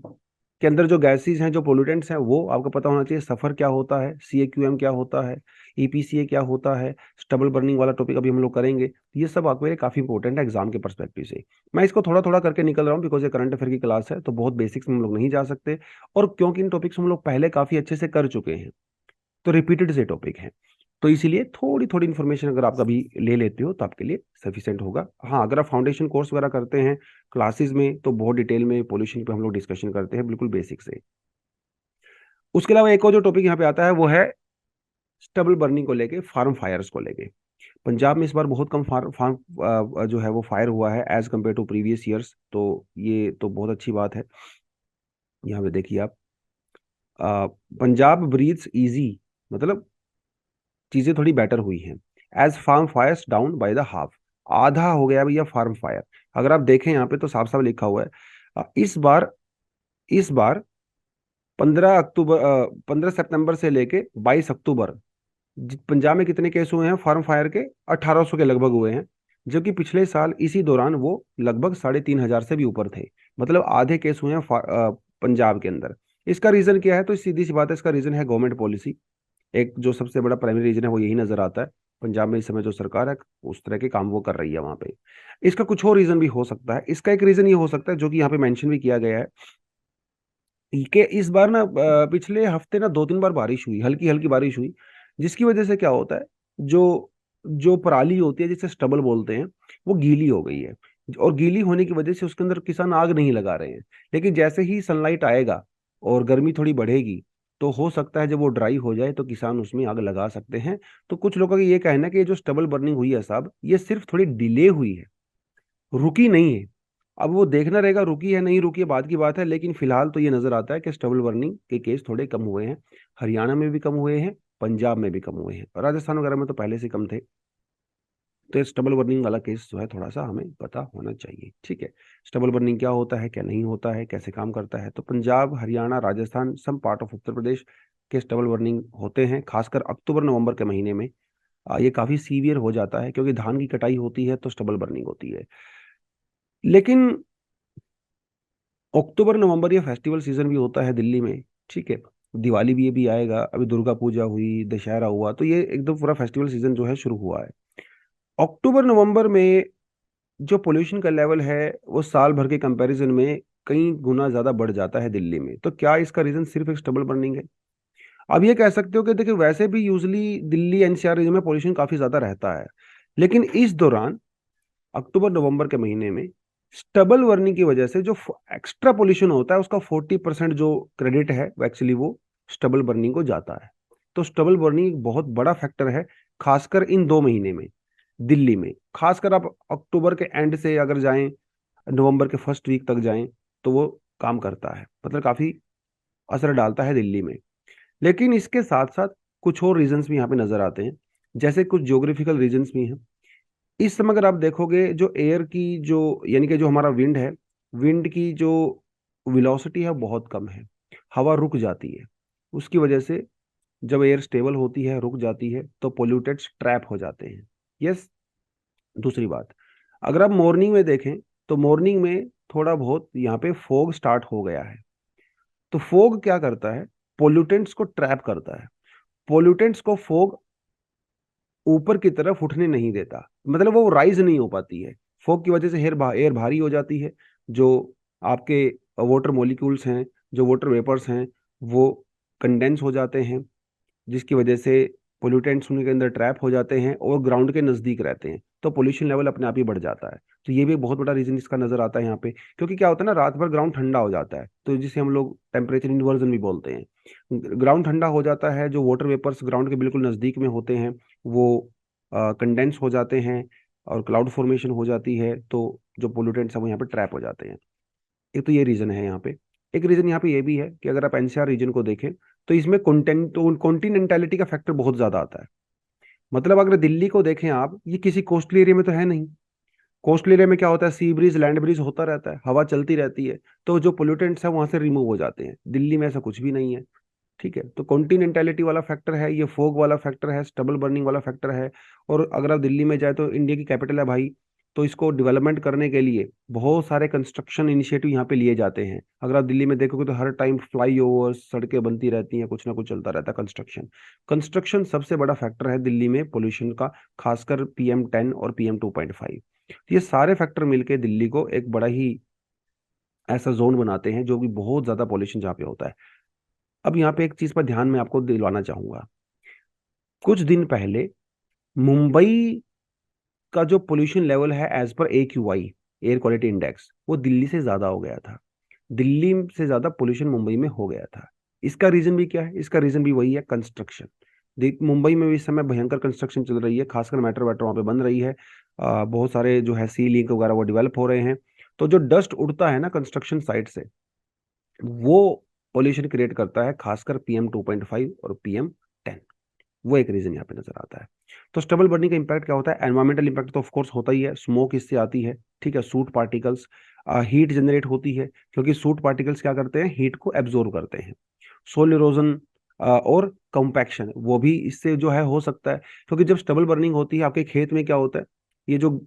के अंदर जो गैसेज हैं, जो पोल्यूटेंट्स हैं, वो आपको पता होना चाहिए। सफर क्या होता है, CAQM क्या होता है, EPCA क्या होता है, स्टबल बर्निंग वाला टॉपिक अभी हम लोग करेंगे। ये सब आपके लिए काफी इंपॉर्टेंट है एग्जाम के परस्पेक्टिव से। मैं इसको थोड़ा थोड़ा करके निकल रहा हूँ बिकॉज ये करंट अफेयर की क्लास है, तो बहुत बेसिक्स में हम लोग नहीं जा सकते। और क्योंकि इन टॉपिक्स हम लोग पहले काफी अच्छे से कर चुके हैं, तो रिपीटेड से टॉपिक है, तो इसीलिए थोड़ी थोड़ी इन्फॉर्मेशन अगर आप कभी ले लेते हो तो आपके लिए सफिशिएंट होगा। हाँ, अगर आप फाउंडेशन कोर्स वगैरह करते हैं क्लासेस में तो बहुत डिटेल में पोल्यूशन पे हम लोग डिस्कशन करते हैं, बिल्कुल बेसिक से। उसके अलावा एक और जो टॉपिक यहाँ पे आता है वो है स्टबल बर्निंग को लेके, फार्म फायर्स को लेके। पंजाब में इस बार बहुत कम फार्म फार्म जो है वो फायर हुआ है as compare to previous years, तो ये तो बहुत अच्छी बात है। यहाँ पे देखिए आप, पंजाब ब्रीथ्स इजी, मतलब चीजें थोड़ी बेटर हुई हैं। As farm fires down by the half, आधा हो गया भैया फार्म फायर। अगर आप देखें यहाँ पे तो साफ साफ लिखा हुआ है। इस बार 15 अक्टूबर, 15 सितंबर से लेके 22 अक्टूबर, पंजाब में कितने केस हुए हैं फार्म फायर के? 1800 के लगभग हुए हैं। जबकि पिछले साल इसी दौरान वो लगभग 3500 से भी ऊपर थे। मतलब आधे केस हुए हैं पंजाब के अंदर। इसका रीजन क्या है? तो सीधी सी बात है, इसका रीजन है गवर्नमेंट पॉलिसी। एक जो सबसे बड़ा प्राइमरी रीजन है वो यही नजर आता है। पंजाब में इस समय जो सरकार है उस तरह के काम वो कर रही है वहां पे। इसका कुछ और रीजन भी हो सकता है। इसका एक रीजन ये हो सकता है जो कि यहाँ पे मेंशन भी किया गया है, कि इस बार ना पिछले हफ्ते ना 2 3 बार बारिश हुई, हल्की हल्की बारिश हुई, जिसकी वजह से क्या होता है, जो जो पराली होती है जिसे स्टबल बोलते हैं, वो गीली हो गई है। और गीली होने की वजह से उसके अंदर किसान आग नहीं लगा रहे हैं। लेकिन जैसे ही सनलाइट आएगा और गर्मी थोड़ी बढ़ेगी, तो हो सकता है जब वो ड्राई हो जाए तो किसान उसमें आग लगा सकते हैं। तो कुछ लोगों का ये कहना है कि ये जो स्टबल बर्निंग हुई है साहब, ये सिर्फ थोड़ी डिले हुई है, रुकी नहीं है। अब वो देखना रहेगा रुकी है नहीं रुकी है बाद की बात है, लेकिन फिलहाल तो ये नजर आता है कि स्टबल बर्निंग के केस थोड़े कम हुए हैं। हरियाणा में भी कम हुए हैं, पंजाब में भी कम हुए हैं, और राजस्थान वगैरह में तो पहले से कम थे। तो स्टबल बर्निंग वाला केस जो है थोड़ा सा हमें पता होना चाहिए। ठीक है, स्टबल बर्निंग क्या होता है, क्या नहीं होता है, कैसे काम करता है। तो Punjab, Haryana, Rajasthan, some part of Uttar Pradesh, के स्टबल बर्निंग होते हैं, खासकर अक्टूबर नवंबर के महीने में। ये काफ़ी सीवियर हो जाता है क्योंकि धान की कटाई होती है तो स्टबल बर्निंग होती है। लेकिन अक्टूबर नवंबर ये फेस्टिवल सीजन भी होता है दिल्ली में, ठीक है। दिवाली भी ये भी आएगा, अभी दुर्गा पूजा हुई, दशहरा हुआ, तो ये एकदम पूरा फेस्टिवल सीजन जो है शुरू हुआ है। अक्टूबर नवंबर में जो पोल्यूशन का लेवल है वो साल भर के कंपैरिजन में कई गुना ज्यादा बढ़ जाता है दिल्ली में। तो क्या इसका रीजन सिर्फ एक स्टबल बर्निंग है? अब ये कह सकते हो कि देखिए वैसे भी यूजली दिल्ली एनसीआर रीजन में पोल्यूशन काफी ज्यादा रहता है, लेकिन इस दौरान अक्टूबर नवंबर के महीने में स्टबल बर्निंग की वजह से जो एक्स्ट्रा पोल्यूशन होता है उसका 40% जो क्रेडिट है वो एक्चुअली वो स्टबल बर्निंग को जाता है। तो स्टबल बर्निंग एक बहुत बड़ा फैक्टर है, खासकर इन 2 महीने में दिल्ली में। खासकर आप अक्टूबर के एंड से अगर जाएं, नवंबर के फर्स्ट वीक तक जाएं, तो वो काम करता है, मतलब काफी असर डालता है दिल्ली में। लेकिन इसके साथ साथ कुछ और रीजंस भी यहाँ पे नजर आते हैं, जैसे कुछ ज्योग्राफिकल रीजंस भी हैं। इस समय अगर आप देखोगे जो एयर की जो, यानी कि जो हमारा विंड है, विंड की जो वेलोसिटी है बहुत कम है, हवा रुक जाती है। उसकी वजह से जब एयर स्टेबल होती है, रुक जाती है, तो पोल्यूटेड्स ट्रैप हो जाते हैं। यस। दूसरी बात, अगर आप मॉर्निंग में देखें तो मॉर्निंग में थोड़ा बहुत यहाँ पे फोग स्टार्ट हो गया है। तो फोग क्या करता है? पोल्यूटेंट्स को ट्रैप करता है। पोल्यूटेंट्स को फोग ऊपर की तरफ उठने नहीं देता, मतलब वो राइज नहीं हो पाती है। फॉग की वजह से एयर भारी हो जाती है। जो आपके वाटर मॉलिक्यूल्स हैं, जो वाटर वेपर्स हैं, वो कंडेंस हो जाते हैं, जिसकी वजह से पोल्यूटेंट्स उनके अंदर ट्रैप हो जाते हैं और ग्राउंड के नजदीक रहते हैं, तो पोल्यूशन लेवल अपने आप ही बढ़ जाता है। तो ये भी एक बहुत बड़ा रीजन इसका नजर आता है यहाँ पे, क्योंकि क्या होता है ना, रात भर ग्राउंड ठंडा हो जाता है, तो जिसे हम लोग टेम्परेचर इन्वर्जन भी बोलते हैं। ग्राउंड ठंडा हो जाता है, जो वाटर वेपर्स ग्राउंड के बिल्कुल नजदीक में होते हैं वो कंडेंस हो जाते हैं और क्लाउड फॉर्मेशन हो जाती है, तो जो पोल्यूटेंट्स हैं वो यहाँ पे ट्रैप हो जाते हैं। एक तो ये रीजन है यहाँ पे। एक रीजन यहाँ पे ये भी है कि अगर आप एनसीआर रीजन को देखें तो इसमें कॉन्टिनेंटैलिटी का फैक्टर बहुत ज्यादा आता है। मतलब अगर दिल्ली को देखें आप, ये किसी कोस्टल एरिया में तो है नहीं। कोस्टल एरिया में क्या होता है, सी ब्रीज लैंड ब्रीज होता रहता है, हवा चलती रहती है, तो जो पोल्यूटेंट्स है वहां से रिमूव हो जाते हैं। दिल्ली में ऐसा कुछ भी नहीं है, ठीक है। तो कॉन्टिनेंटैलिटी वाला फैक्टर है, ये फोग वाला फैक्टर है, स्टबल बर्निंग वाला फैक्टर है। और अगर आप दिल्ली में जाए तो इंडिया की कैपिटल है भाई, तो इसको डेवलपमेंट करने के लिए बहुत सारे कंस्ट्रक्शन इनिशिएटिव यहाँ पे लिए जाते हैं। अगर आप दिल्ली में देखोगे तो हर टाइम फ्लाई ओवर सड़कें बनती रहती हैं, कुछ ना कुछ चलता रहता है कंस्ट्रक्शन। कंस्ट्रक्शन सबसे बड़ा फैक्टर है दिल्ली में पोल्यूशन का, खासकर PM10 और PM2.5। ये सारे फैक्टर मिलके दिल्ली को एक बड़ा ही ऐसा जोन बनाते हैं जो कि बहुत ज्यादा पॉल्यूशन जहाँ पे होता है। अब यहाँ पे एक चीज पर ध्यान में आपको दिलवाना चाहूंगा। कुछ दिन पहले मुंबई का जो पोल्यूशन लेवल है as per AQI, air quality index, वो दिल्ली से ज्यादा हो गया था। दिल्ली से ज्यादा पोल्यूशन मुंबई में हो गया था। इसका रीजन भी क्या है? इसका रीजन भी वही है, कंस्ट्रक्शन। देख, मुंबई में भी इस समय भयंकर कंस्ट्रक्शन चल रही है, खासकर मेट्रो वेट्रो वहाँ पे बन रही है। बहुत सारे जो है सी लिंक वगैरह वो डेवलप हो रहे हैं। तो जो डस्ट उड़ता है ना कंस्ट्रक्शन साइट से, वो पोल्यूशन क्रिएट करता है, खासकर PM2.5 और PM10। वो एक रीजन यहाँ पे नजर आता है। तो स्टबल बर्निंग का इंपैक्ट क्या होता है? एनवायरमेंटल इंपैक्ट तो ऑफ कोर्स होता ही है, स्मोक इससे आती है, ठीक है। सूट पार्टिकल्स, हीट जनरेट होती है, क्योंकि सूट पार्टिकल्स क्या करते हैं, हीट को एब्जॉर्ब करते हैं। सोल इरोजन और कंपैक्शन वो भी इससे जो है हो सकता है, क्योंकि जब स्टबल बर्निंग होती है आपके खेत में क्या होता है, ये जो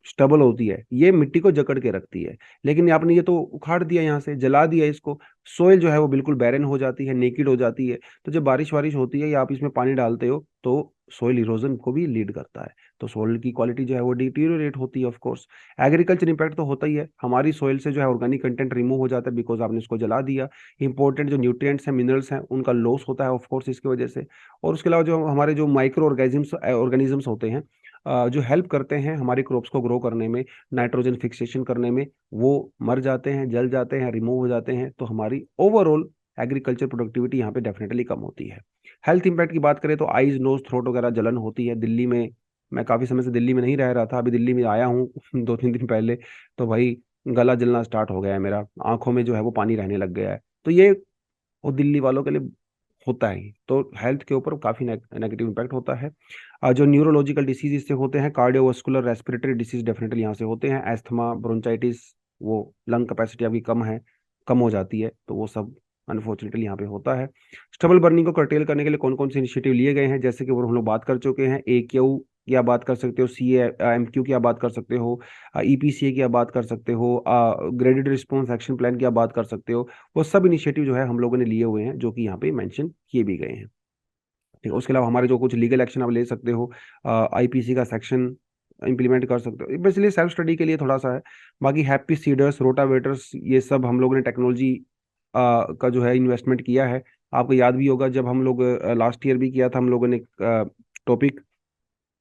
स्टबल होती है ये मिट्टी को जकड़ के रखती है, लेकिन आपने ये तो उखाड़ दिया, यहाँ से जला दिया इसको। सोइल जो है वो बिल्कुल बैरन हो जाती है, नेकिड हो जाती है। तो जब बारिश वारिश होती है या आप इसमें पानी डालते हो तो सोइल इरोजन को भी लीड करता है, तो सोइल की क्वालिटी जो है वो डिटीरियोरेट होती है ऑफ कोर्स। एग्रीकल्चर इंपैक्ट तो होता ही है, हमारी सोइल से जो है ऑर्गेनिक कंटेंट रिमूव हो जाता है बिकॉज आपने इसको जला दिया। इंपॉर्टेंट जो न्यूट्रिएंट्स हैं, मिनरल्स हैं, उनका लॉस होता है ऑफ कोर्स इसकी वजह से। और उसके अलावा जो हमारे जो माइक्रो ऑर्गेनिजम्स ऑर्गेनिजम्स होते हैं, जो हेल्प करते हैं हमारी क्रॉप्स को ग्रो करने में, नाइट्रोजन फिक्सेशन करने में, वो मर जाते हैं, जल जाते हैं, रिमूव हो जाते हैं, तो हमारी ओवरऑल एग्रीकल्चर प्रोडक्टिविटी यहाँ पे डेफिनेटली कम होती है। हेल्थ इंपैक्ट की बात करें तो आईज नोज थ्रोट वगैरह जलन होती है दिल्ली में। मैं काफ़ी समय से दिल्ली में नहीं रह रहा था, अभी दिल्ली में आया हूँ 2-3 दिन पहले, तो भाई गला जलना स्टार्ट हो गया है मेरा, आंखों में जो है वो पानी रहने लग गया है। तो ये वो दिल्ली वालों के लिए होता है, तो हेल्थ के ऊपर काफ़ी नेगेटिव इम्पैक्ट होता है। जो न्यूरोलॉजिकल डिसीज इससे होते हैं, कार्डियोवास्कुलर रेस्पिरेटरी डिसीज डेफिनेटली यहाँ से होते हैं, एस्थमा ब्रोंचाइटिस, वो लंग कैपेसिटी आपकी कम है, कम हो जाती है, तो वो सब अनफॉर्चुनेटली यहाँ पे होता है। स्टबल बर्निंग को कर्टेल करने के लिए कौन कौन से इनिशिएटिव लिए गए हैं, जैसे कि वो हम लोग बात कर चुके हैं। AQ की आप बात कर सकते हो, CAMQ की आप बात कर सकते हो, EPCA की आप बात कर सकते हो, ग्रेडेड रिस्पॉन्स एक्शन प्लान की आप बात कर सकते हो। वो सब इनिशिएटिव जो है हम लोगों ने लिए हुए हैं, जो कि यहाँ पे मेंशन किए भी गए हैं। ठीक है, उसके अलावा हमारे जो कुछ लीगल एक्शन आप ले सकते हो, IPC का सेक्शन इंप्लीमेंट कर सकते हो, बेसिकली सेल्फ स्टडी के लिए थोड़ा सा है। बाकी हैप्पी सीडर्स, रोटावेटर्स, ये सब हम लोगों ने टेक्नोलॉजी का जो है इन्वेस्टमेंट किया है। आपको याद भी होगा जब हम लोग लास्ट ईयर भी किया था हम लोगों ने टॉपिक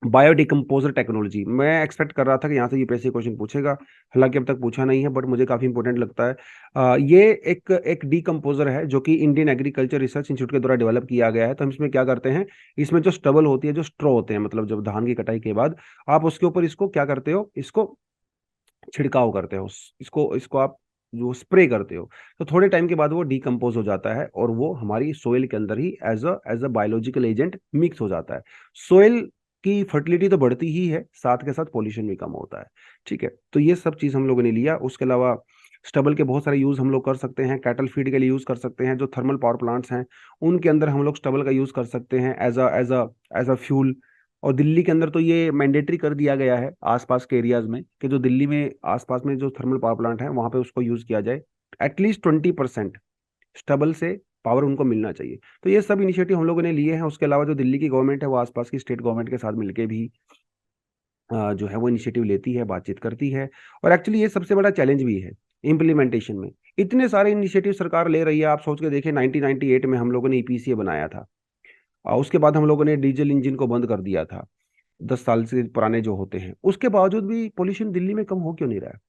बायोडिकम्पोजर टेक्नोलॉजी। मैं एक्सपेक्ट कर रहा था कि यहाँ से यूपीएससी क्वेश्चन पूछेगा, हालांकि अब तक पूछा नहीं है, बट मुझे काफी इंपॉर्टेंट लगता है। ये एक एक डीकम्पोजर है जो कि इंडियन एग्रीकल्चर रिसर्च इंस्टीट्यूट के द्वारा डेवलप किया गया है। तो हम इसमें क्या करते हैं, इसमें जो स्टबल होती है, जो स्ट्रॉ होते हैं, मतलब जब धान की कटाई के बाद आप उसके ऊपर इसको क्या करते हो, इसको छिड़काव करते हो, इसको इसको आप जो स्प्रे करते हो, तो थोड़े टाइम के बाद वो डीकम्पोज हो जाता है और वो हमारी सोइल के अंदर ही as a biological agent mix हो जाता है। सोइल की फर्टिलिटी तो बढ़ती ही है, साथ के साथ पॉल्यूशन भी कम होता है। ठीक है, तो ये सब चीज हम लोगों ने लिया। उसके अलावा स्टबल के बहुत सारे यूज हम लोग कर सकते हैं, कैटल फीड के लिए यूज कर सकते हैं, जो थर्मल पावर प्लांट्स हैं उनके अंदर हम लोग स्टबल का यूज कर सकते हैं एज अ फ्यूल। और दिल्ली के अंदर तो ये मैंडेटरी कर दिया गया है आसपास के एरियाज में, कि जो दिल्ली में आसपास में जो थर्मल पावर प्लांट है वहां पे उसको यूज किया जाए। एटलीस्ट 20% स्टबल से पावर उनको मिलना चाहिए। तो ये सब इनिशिएटिव हम लोगों ने लिए हैं। उसके अलावा जो दिल्ली की गवर्नमेंट है वो आसपास की स्टेट गवर्नमेंट के साथ मिलकर भी जो है वो इनिशिएटिव लेती है, बातचीत करती है। और एक्चुअली ये सबसे बड़ा चैलेंज भी है इम्प्लीमेंटेशन में। इतने सारे इनिशिएटिव सरकार ले रही है, आप सोच के देखिए 1998 में हम लोगों ने EPCA बनाया था, और उसके बाद हम लोगों ने डीजल इंजन को बंद कर दिया था, 10 साल से पुराने जो होते हैं। उसके बावजूद भी पोल्यूशन दिल्ली में कम हो क्यों नहीं रहा है,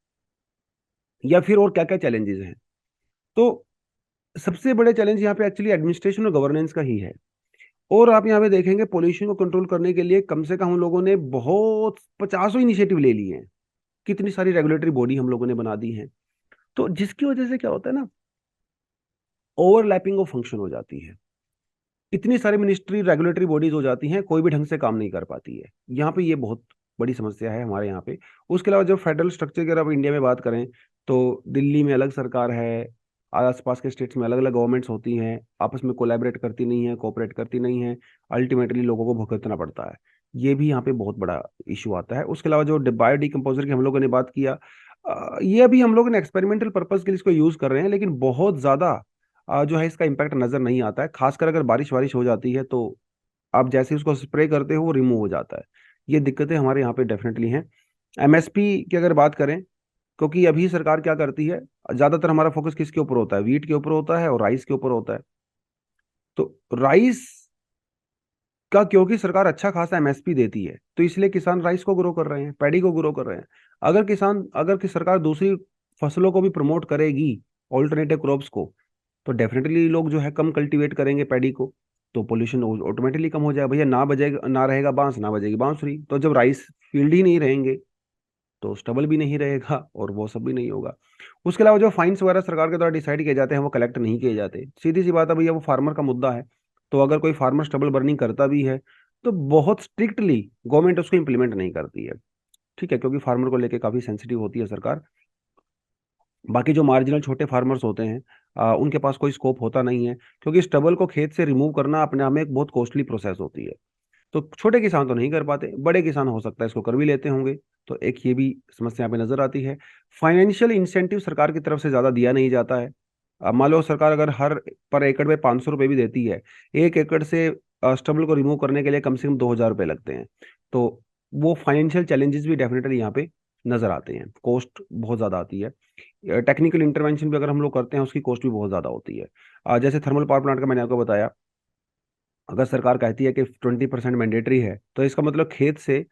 या फिर और क्या क्या चैलेंजेस हैं। तो सबसे बड़े चैलेंज यहाँ पे एक्चुअली एडमिनिस्ट्रेशन और गवर्नेंस का ही है। और आप यहाँ पे देखेंगे पोल्यूशन को कंट्रोल करने के लिए कम से कम हम लोगों ने बहुत 50 इनिशिएटिव ले लिए हैं, कितनी सारी रेगुलेटरी बॉडी हम लोगों ने बना दी है। तो जिसकी वजह से क्या होता है ना, ओवरलैपिंग ऑफ फंक्शन हो जाती है, इतनी सारी मिनिस्ट्री रेगुलेटरी बॉडीज हो जाती हैं, कोई भी ढंग से काम नहीं कर पाती है। यहाँ पे ये बहुत बड़ी समस्या है हमारे यहाँ पे। उसके अलावा जब फेडरल स्ट्रक्चर की अगर आप इंडिया में बात करें, तो दिल्ली में अलग सरकार है, आसपास के स्टेट्स में अलग अलग गवर्नमेंट्स होती हैं, आपस में कोलैबोरेट करती नहीं है, कोऑपरेट करती नहीं है, अल्टीमेटली लोगों को भुगतना पड़ता है। ये भी यहाँ पे बहुत बड़ा इशू आता है। उसके अलावा जो बायो डिकम्पोजर की हम लोगों ने बात किया, ये अभी हम लोग ने एक्सपेरिमेंटल पर्पज के लिए इसको यूज कर रहे हैं, लेकिन बहुत ज्यादा जो है इसका इम्पैक्ट नजर नहीं आता है। खासकर अगर बारिश वारिश हो जाती है तो आप जैसे ही उसको स्प्रे करते हो वो रिमूव हो जाता है। ये दिक्कतें हमारे यहाँ पे डेफिनेटली हैं। MSP की अगर बात करें, क्योंकि अभी सरकार क्या करती है, ज्यादातर हमारा फोकस किसके ऊपर होता है, वीट के ऊपर होता है और राइस के ऊपर होता है। तो राइस का क्योंकि सरकार अच्छा खासा MSP देती है, तो इसलिए किसान राइस को ग्रो कर रहे हैं, पैडी को ग्रो कर रहे हैं। अगर कि सरकार दूसरी फसलों को भी प्रमोट करेगी, ऑल्टरनेटिव क्रॉप्स को, तो डेफिनेटली लोग जो है कम कल्टीवेट करेंगे पैडी को, तो पोल्यूशन ऑटोमेटिकली कम हो जाएगा। भैया ना बजेगा, ना रहेगा बांस, ना बजेगी बांसुरी, तो जब राइस फील्ड ही नहीं रहेंगे तो स्टबल भी नहीं रहेगा और वो सब भी नहीं होगा। उसके अलावा जो फाइन्स वगैरह सरकार के द्वारा डिसाइड किए जाते हैं वो कलेक्ट नहीं किए जाते। सीधी सी बात है भैया, वो फार्मर का मुद्दा है। तो अगर कोई फार्मर स्टबल बर्निंग करता भी है तो बहुत स्ट्रिक्टली गवर्नमेंट उसको इम्प्लीमेंट नहीं करती है। ठीक है, क्योंकि फार्मर को लेके काफी सेंसिटिव होती है सरकार। बाकी जो मार्जिनल छोटे फार्मर्स होते हैं, उनके पास कोई स्कोप होता नहीं है, क्योंकि स्टबल को खेत से रिमूव करना अपने आप में एक बहुत कॉस्टली प्रोसेस होती है। तो छोटे किसान तो नहीं कर पाते, बड़े किसान हो सकता है इसको कर भी लेते होंगे। तो एक ये भी समस्या यहाँ पे नजर आती है। फाइनेंशियल इंसेंटिव सरकार की तरफ से ज्यादा दिया नहीं जाता है। मान लो सरकार अगर हर पर एकड़ में 500 रुपये भी देती है, 1 एकड़ से स्टबल को रिमूव करने के लिए कम से कम 2,000 रुपये लगते हैं। तो वो फाइनेंशियल चैलेंजेस भी डेफिनेटली यहाँ पे नजर आते हैं, कॉस्ट बहुत ज्यादा आती है। टेक्निकल इंटरवेंशन भी अगर हम लोग करते हैं उसकी कॉस्ट भी बहुत ज्यादा होती है। जैसे थर्मल पावर प्लांट का मैंने आपको बताया, अगर सरकार कहती है कि 20% मैंडेटरी है, तो इसका मतलब खेत से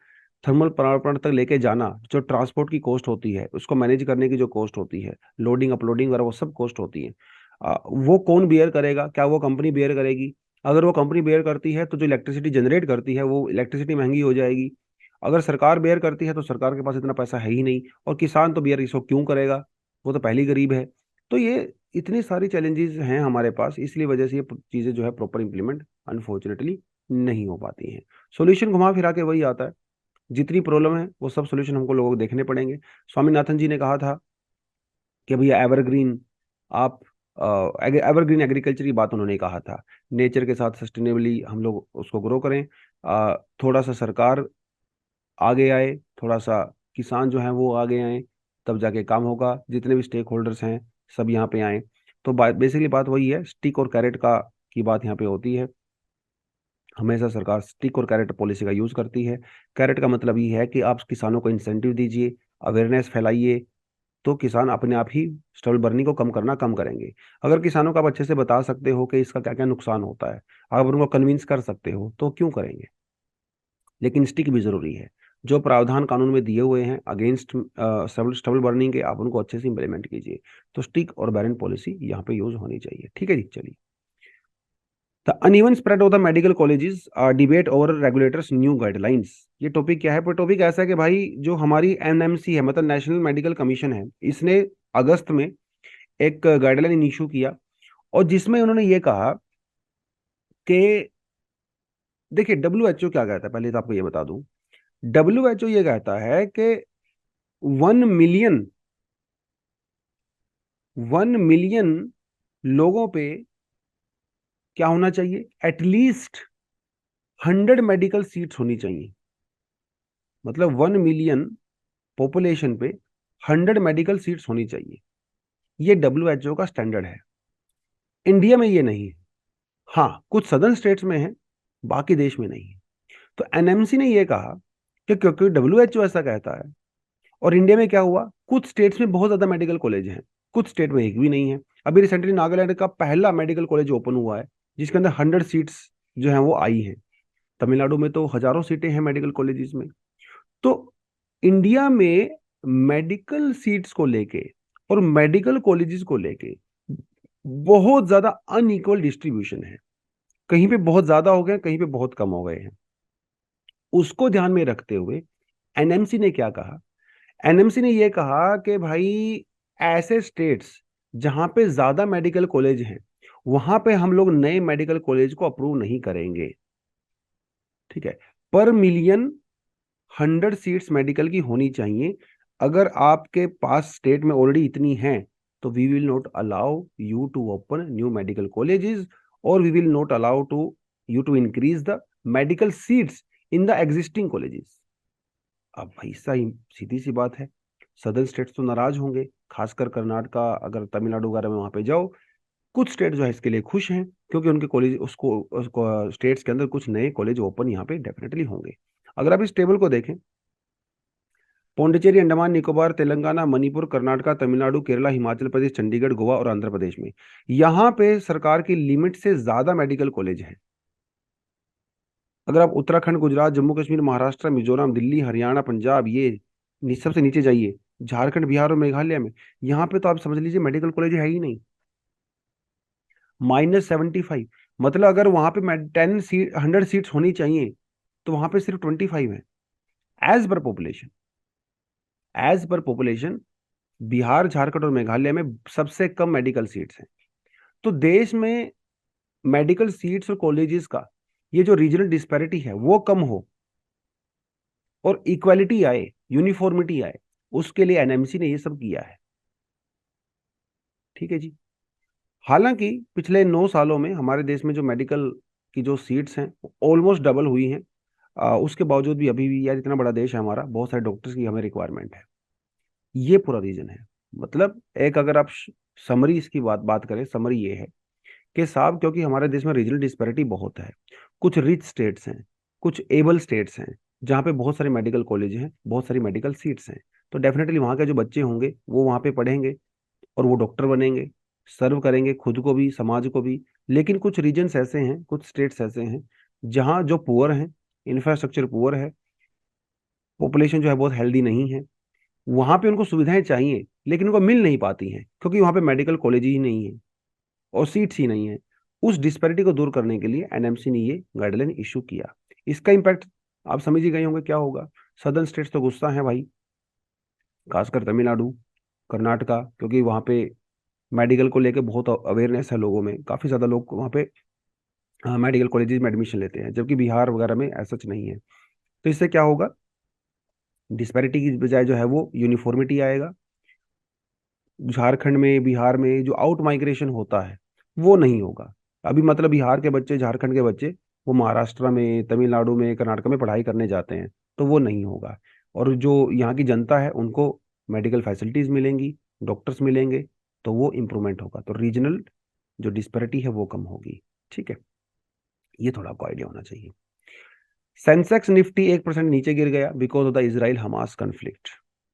थर्मल पावर प्लांट तक लेके जाना, जो ट्रांसपोर्ट की कॉस्ट होती है, उसको मैनेज करने की जो कॉस्ट होती है, लोडिंग अपलोडिंग वगैरह वो सब कॉस्ट होती है। वो कौन बियर करेगा, क्या वो कंपनी बियर करेगी? अगर वो कंपनी बियर करती है तो जो इलेक्ट्रिसिटी जनरेट करती है वो इलेक्ट्रिसिटी महंगी हो जाएगी। अगर सरकार बेयर करती है तो सरकार के पास इतना पैसा है ही नहीं, और किसान तो बेयर इसको क्यों करेगा, वो तो पहले ही गरीब है। तो ये इतनी सारी चैलेंजेस हैं हमारे पास, इसलिए वजह से ये चीज़ें जो है प्रॉपर इंप्लीमेंट अनफॉर्चुनेटली नहीं हो पाती हैं। सॉल्यूशन घुमा फिरा के वही आता है, जितनी प्रॉब्लम है वो सब सॉल्यूशन हमको लोगों को देखने पड़ेंगे। स्वामीनाथन जी ने कहा था कि भैया एवरग्रीन, आप एवरग्रीन एग्रीकल्चर की बात उन्होंने कहा था। नेचर के साथ सस्टेनेबली हम लोग उसको ग्रो करें। थोड़ा सा सरकार आगे आए, थोड़ा सा किसान जो हैं वो आगे आए, तब जाके काम होगा। जितने भी स्टेक होल्डर्स हैं सब यहाँ पे आए। तो बेसिकली बात वही है, स्टिक और कैरेट का की बात यहाँ पे होती है। हमेशा सरकार स्टिक और कैरेट पॉलिसी का यूज करती है। कैरेट का मतलब ये है कि आप किसानों को इंसेंटिव दीजिए, अवेयरनेस फैलाइए, तो किसान अपने आप ही स्टबल बर्निंग को कम करना कम करेंगे। अगर किसानों को आप अच्छे से बता सकते हो कि इसका क्या क्या नुकसान होता है, अगर उनको कन्विंस कर सकते हो तो क्यों करेंगे। लेकिन स्टिक भी जरूरी है। जो प्रावधान कानून में दिए हुए हैं अगेंस्ट स्टबल स्टबल बर्निंग के, आप उनको अच्छे से इंप्लीमेंट कीजिए। तो स्टिक और बैरन पॉलिसी यहाँ पे यूज होनी चाहिए। ठीक है जी, चलिए। The uneven spread of the medical colleges, debate over regulators new guidelines. ये टॉपिक क्या है? पर टॉपिक ऐसा है कि भाई जो हमारी एनएमसी है, मतलब नेशनल मेडिकल कमीशन है, इसने अगस्त में एक गाइडलाइन इशू किया, और जिसमें उन्होंने ये कहा कि देखिए डब्ल्यूएचओ क्या कहता है, पहले तो आपको ये बता दूं। डब्ल्यूएचओ ये कहता है कि 1 मिलियन 1 मिलियन लोगों पे क्या होना चाहिए, एटलीस्ट 100 मेडिकल सीट्स होनी चाहिए। मतलब 1 मिलियन पॉपुलेशन पे 100 मेडिकल सीट्स होनी चाहिए। ये डब्ल्यूएचओ का स्टैंडर्ड है। इंडिया में ये नहीं है। हाँ, कुछ सदर्न स्टेट्स में है, बाकी देश में नहीं है। तो एनएमसी ने ये कहा कि क्योंकि डब्ल्यूएचओ ऐसा कहता है, और इंडिया में क्या हुआ, कुछ स्टेट्स में बहुत ज्यादा मेडिकल कॉलेज हैं, कुछ स्टेट में एक भी नहीं है। अभी रिसेंटली नागालैंड का पहला मेडिकल कॉलेज ओपन हुआ है, जिसके अंदर 100 सीट्स जो है वो आई हैं। तमिलनाडु में तो हजारों सीटें हैं मेडिकल कॉलेजेस में। तो इंडिया में मेडिकल सीट्स को लेके और मेडिकल कॉलेजेस को लेके बहुत ज्यादा अनइक्वल डिस्ट्रीब्यूशन है। कहीं पे बहुत ज्यादा हो गए, कहीं पे बहुत कम हो गए हैं। उसको ध्यान में रखते हुए एनएमसी ने क्या कहा, एनएमसी ने यह कहा कि भाई ऐसे स्टेट्स जहां पे ज्यादा मेडिकल कॉलेज हैं, वहां पे हम लोग नए मेडिकल कॉलेज को अप्रूव नहीं करेंगे। ठीक है, पर मिलियन 100 सीट्स मेडिकल की होनी चाहिए। अगर आपके पास स्टेट में ऑलरेडी इतनी हैं, तो we will not allow you to open new medical colleges, और we will not allow to you to increase the medical seats in the existing colleges. अब भाई सही सीधी सी बात है, सदर्न स्टेट्स तो नाराज होंगे, खासकर कर्नाटका, अगर तमिलनाडु वगैरह में वहां पे जाओ। कुछ स्टेट जो है इसके लिए खुश हैं, क्योंकि उनके कॉलेज उसको स्टेट्स के अंदर कुछ नए कॉलेज ओपन यहाँ पे डेफिनेटली होंगे। अगर आप इस टेबल को देखें, पौंडीचेरी, अंडमान निकोबार, तेलंगाना, मणिपुर, कर्नाटका, तमिलनाडु, केरला, हिमाचल प्रदेश, चंडीगढ़, गोवा और आंध्र प्रदेश में यहाँ पे सरकार की लिमिट से ज्यादा मेडिकल कॉलेज है। अगर आप उत्तराखंड, गुजरात, जम्मू कश्मीर, महाराष्ट्र, मिजोरम, दिल्ली, हरियाणा, पंजाब, ये सबसे नीचे जाइए, झारखंड, बिहार और मेघालय में, यहाँ पे तो आप समझ लीजिए मेडिकल कॉलेज है ही नहीं। -75। मतलब अगर वहां पे 10 सीट 100 सीट्स होनी चाहिए, तो वहां पे सिर्फ 25 है। As per population, as per population Bihar, Jharkhand और मेघालय में सबसे कम मेडिकल सीट्स हैं। तो देश में मेडिकल सीट्स और कॉलेजेस का ये जो रीजनल डिस्पैरिटी है वो कम हो, और इक्वालिटी आए, यूनिफॉर्मिटी आए, उसके लिए एनएमसी ने ये सब किया है। ठीक है जी। हालांकि पिछले 9 सालों में हमारे देश में जो मेडिकल की जो सीट्स हैं ऑलमोस्ट डबल हुई हैं। उसके बावजूद भी अभी भी यार, इतना बड़ा देश है हमारा, बहुत सारे डॉक्टर्स की हमें रिक्वायरमेंट है। ये पूरा रीजन है। मतलब एक अगर आप समरी इसकी बात बात करें, समरी ये है कि साहब, क्योंकि हमारे देश में रीजनल डिस्पैरिटी बहुत है। कुछ रिच स्टेट्स हैं, कुछ एबल स्टेट्स हैं, जहाँ पे बहुत सारे मेडिकल कॉलेज हैं, बहुत सारी मेडिकल सीट्स हैं। तो डेफिनेटली वहाँ के जो बच्चे होंगे वो वहाँ पे पढ़ेंगे, और वो डॉक्टर बनेंगे, सर्व करेंगे खुद को भी समाज को भी। लेकिन कुछ रीजन्स ऐसे हैं, कुछ स्टेट्स ऐसे हैं, जहाँ जो पुअर हैं, इंफ्रास्ट्रक्चर पुअर है, पॉपुलेशन जो है बहुत हेल्दी नहीं है, वहाँ पे उनको सुविधाएं चाहिए लेकिन उनको मिल नहीं पाती हैं, क्योंकि वहाँ पे मेडिकल कॉलेज ही नहीं है और सीट्स ही नहीं है। उस डिस्पैरिटी को दूर करने के लिए एनएमसी ने ये गाइडलाइन इशू किया। इसका इम्पैक्ट आप समझ ही गए होंगे क्या होगा। सदर्न स्टेट्स तो गुस्सा है भाई, खासकर तमिलनाडु, कर्नाटका, क्योंकि वहाँ पे मेडिकल को लेके बहुत अवेयरनेस है लोगों में, काफ़ी ज़्यादा लोग वहाँ पे मेडिकल कॉलेजेस में एडमिशन लेते हैं, जबकि बिहार वगैरह में ऐसा नहीं है। तो इससे क्या होगा, डिस्पैरिटी की बजाय जो है वो यूनिफॉर्मिटी आएगा। झारखंड में, बिहार में जो आउट माइग्रेशन होता है वो नहीं होगा। अभी मतलब बिहार के बच्चे, झारखंड के बच्चे वो महाराष्ट्र में, तमिलनाडु में, कर्नाटक में पढ़ाई करने जाते हैं, तो वो नहीं होगा। और जो यहाँ की जनता है उनको मेडिकल फैसिलिटीज मिलेंगी, डॉक्टर्स मिलेंगे, तो वो इम्प्रूवमेंट होगा, तो रीजनल जो डिस्पैरिटी है वो कम होगी। ठीक है, ये थोड़ा आपको आइडिया होना चाहिए। सेंसेक्स निफ्टी 1% नीचे गिर गया because of the Israel Hamas conflict.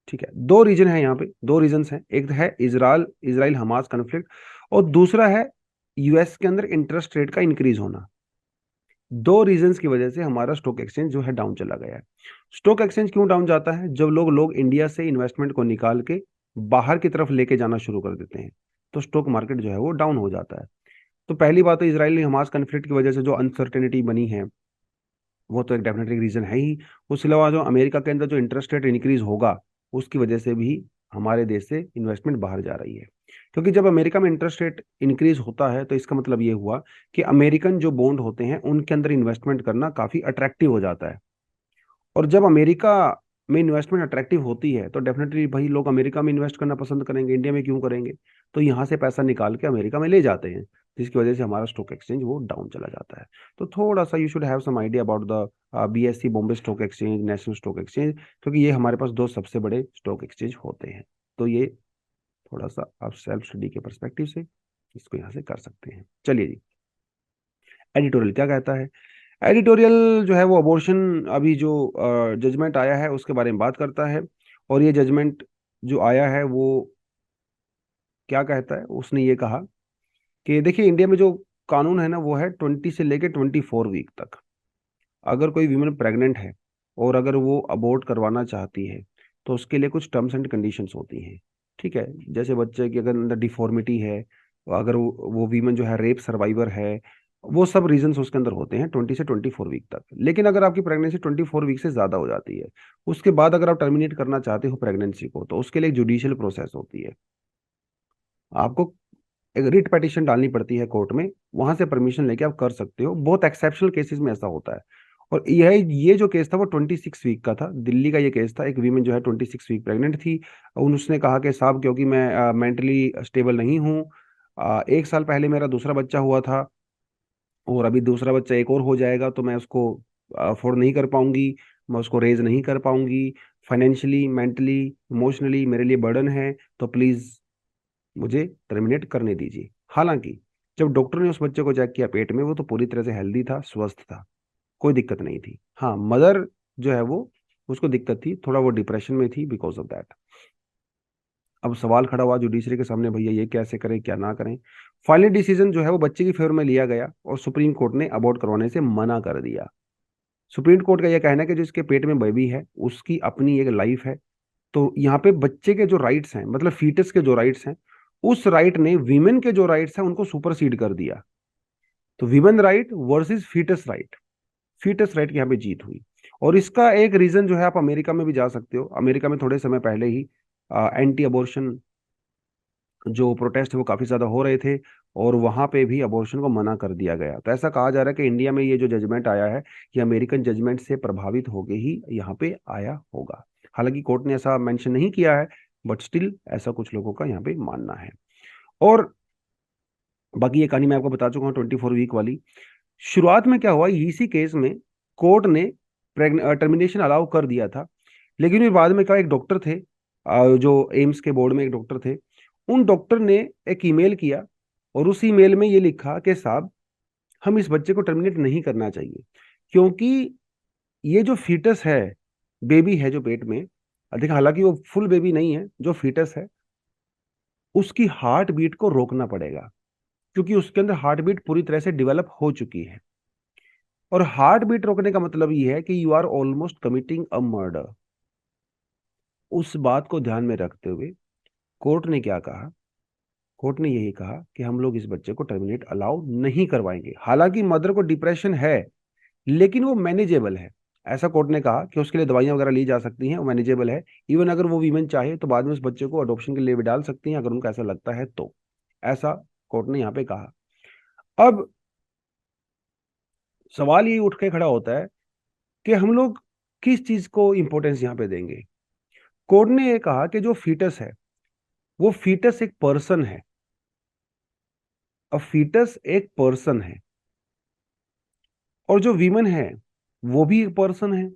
ठीक है, दो रीजन है यहाँ पे, दो रीजन हैं। एक है इजराइल इजराइल हमास कन्फ्लिक्ट, और दूसरा है यूएस के अंदर इंटरेस्ट रेट का इंक्रीज होना। दो रीजंस की वजह से हमारा स्टॉक एक्सचेंज जो है डाउन चला गया है। स्टॉक एक्सचेंज क्यों डाउन जाता है? जब लोग इंडिया से इन्वेस्टमेंट को निकाल के बाहर की तरफ लेके जाना शुरू कर देते हैं, तो स्टॉक मार्केट जो है वो डाउन हो जाता है। तो पहली बात तो इजराइल हमास कन्फ्लिक्ट की वजह से जो अनसर्टेनिटी बनी है, वो तो एक डेफिनेटली रीजन है ही। उसके अलावा जो अमेरिका के अंदर जो इंटरेस्ट रेट इंक्रीज होगा, उसकी वजह से भी हमारे देश से इन्वेस्टमेंट बाहर जा रही है। क्योंकि जब अमेरिका में इंटरेस्ट रेट इंक्रीज होता है तो इसका मतलब ये हुआ कि अमेरिकन जो बॉन्ड होते हैं उनके अंदर इन्वेस्टमेंट करना काफी अट्रैक्टिव हो जाता है। और जब अमेरिका में इन्वेस्टमेंट अट्रैक्टिव होती है तो डेफिनेटली भाई लोग अमेरिका में इन्वेस्ट करना पसंद करेंगे, इंडिया में क्यों करेंगे? तो यहाँ से पैसा निकाल के अमेरिका में ले जाते हैं, जिसकी वजह से हमारा स्टॉक एक्सचेंज वो डाउन चला जाता है। तो थोड़ा सा you should have some idea about the BSC, Bombay stock exchange, national stock exchange, क्योंकि ये हमारे पास दो सबसे बड़े स्टॉक एक्सचेंज होते हैं। तो ये थोड़ा सा आप सेल्फ स्टडी के परस्पेक्टिव से इसको यहाँ से कर सकते हैं। चलिए जी, एडिटोरियल क्या कहता है? एडिटोरियल जो है वो अबॉर्शन, अभी जो जजमेंट आया है उसके बारे में बात करता है। और ये जजमेंट जो आया है वो क्या कहता है? उसने ये कहा कि देखिए, इंडिया में जो कानून है ना वो है 20 से लेके 24 वीक तक। अगर कोई वीमेन प्रेग्नेंट है और अगर वो अबॉर्ट करवाना चाहती है तो उसके लिए कुछ टर्म्स एंड कंडीशंस होती हैं। ठीक है, जैसे बच्चे की अगर अंदर डिफॉर्मिटी है, अगर वो वीमेन जो है रेप सर्वाइवर है, वो सब रीजंस उसके अंदर होते हैं 20 से 24 वीक तक। लेकिन अगर आपकी प्रेगनेंसी 24 वीक से ज़्यादा हो जाती है, उसके बाद अगर आप टर्मिनेट करना चाहते हो प्रेगनेंसी को, तो उसके लिए एक जुडिशियल प्रोसेस होती है। आपको एक रिट पिटीशन डालनी पड़ती है कोर्ट में, वहां से परमिशन लेके आप कर सकते हो। बहुत एक्सेप्शनल केसेस में ऐसा होता है। और ये जो केस था वो 26 वीक का था, दिल्ली का ये केस था। एक वीमेन जो है 26 वीक प्रेग्नेंट थी। उसने कहा कि साहब, क्योंकि मैं मेंटली स्टेबल नहीं हूँ, 1 साल पहले मेरा दूसरा बच्चा हुआ था और अभी दूसरा बच्चा एक और हो जाएगा, तो मैं उसको अफोर्ड नहीं कर पाऊंगी, मैं उसको रेज नहीं कर पाऊंगी, फाइनेंशियली, मेंटली, इमोशनली मेरे लिए बर्डन है, तो प्लीज मुझे टर्मिनेट करने दीजिए। हालांकि जब डॉक्टर ने उस बच्चे को चेक किया पेट में, वो तो पूरी तरह से हेल्दी था, स्वस्थ था, कोई दिक्कत नहीं थी। हाँ, मदर जो है वो, उसको दिक्कत थी, थोड़ा वो डिप्रेशन में थी बिकॉज ऑफ दैट। अब सवाल खड़ा हुआ जुडिशरी के सामने, भैया ये कैसे करें, क्या ना करें? फाइनल डिसीजन जो है वो बच्चे की फेवर में लिया गया और सुप्रीम कोर्ट ने अबॉर्ट करवाने से मना कर दिया। सुप्रीम कोर्ट का यह कहना है कि जो इसके पेट में बेबी है उसकी अपनी एक लाइफ है। तो यहाँ पे बच्चे के जो राइट्स हैं, मतलब फीटस के जो राइट्स हैं, उस राइट ने वीमेन के जो राइट्स हैं उनको सुपरसीड कर दिया। तो women right versus foetus right, foetus right की यहाँ पे जीत हुई। और इसका एक रीजन जो है, आप अमेरिका में भी जा सकते हो। अमेरिका में थोड़े समय पहले ही एंटी अबॉर्शन जो प्रोटेस्ट है वो काफी ज्यादा हो रहे थे, और वहां पे भी अबॉर्शन को मना कर दिया गया। तो ऐसा कहा जा रहा है कि इंडिया में ये जो जजमेंट आया है, ये अमेरिकन जजमेंट से प्रभावित होके ही यहाँ पे आया होगा। हालांकि कोर्ट ने ऐसा मेंशन नहीं किया है, बट स्टिल ऐसा कुछ लोगों का यहाँ पे मानना है। और बाकी ये कहानी मैं आपको बता चुका हूँ 24 वीक वाली। शुरुआत में क्या हुआ, इसी केस में कोर्ट ने टर्मिनेशन अलाउ कर दिया था। लेकिन फिर बाद में क्या, एक डॉक्टर थे, जो एम्स के बोर्ड में एक डॉक्टर थे, उन डॉक्टर ने एक ईमेल किया और उस ईमेल में ये लिखा कि साहब, हम इस बच्चे को टर्मिनेट नहीं करना चाहिए, क्योंकि ये जो फीटस है, बेबी है जो पेट में, देखा, हालांकि वो फुल बेबी नहीं है, जो फीटस है उसकी हार्ट बीट को रोकना पड़ेगा, क्योंकि उसके अंदर हार्ट बीट पूरी तरह से डेवलप हो चुकी है। और हार्ट बीट रोकने का मतलब ये है कि you are almost committing a murder. उस बात को ध्यान में रखते हुए कोर्ट ने क्या कहा? कोर्ट ने यही कहा कि हम लोग इस बच्चे को टर्मिनेट अलाउ नहीं करवाएंगे। हालांकि मदर को डिप्रेशन है, लेकिन वो मैनेजेबल है। ऐसा कोर्ट ने कहा कि उसके लिए दवाइयां वगैरह ली जा सकती हैं, वो मैनेजेबल है। इवन अगर वो वीमेन चाहे तो बाद में उस बच्चे को अडॉप्शन के लिए भी डाल सकती हैं, अगर उनको ऐसा लगता है तो। ऐसा कोर्ट ने यहाँ पे कहा। अब सवाल ये उठ के खड़ा होता है कि हम लोग किस चीज को इंपॉर्टेंस यहाँ पे देंगे। कोर्ट ने ये कहा कि जो फीटस है वो फीटस एक पर्सन है। अब फीटस एक पर्सन है और जो वीमन है वो भी एक पर्सन है,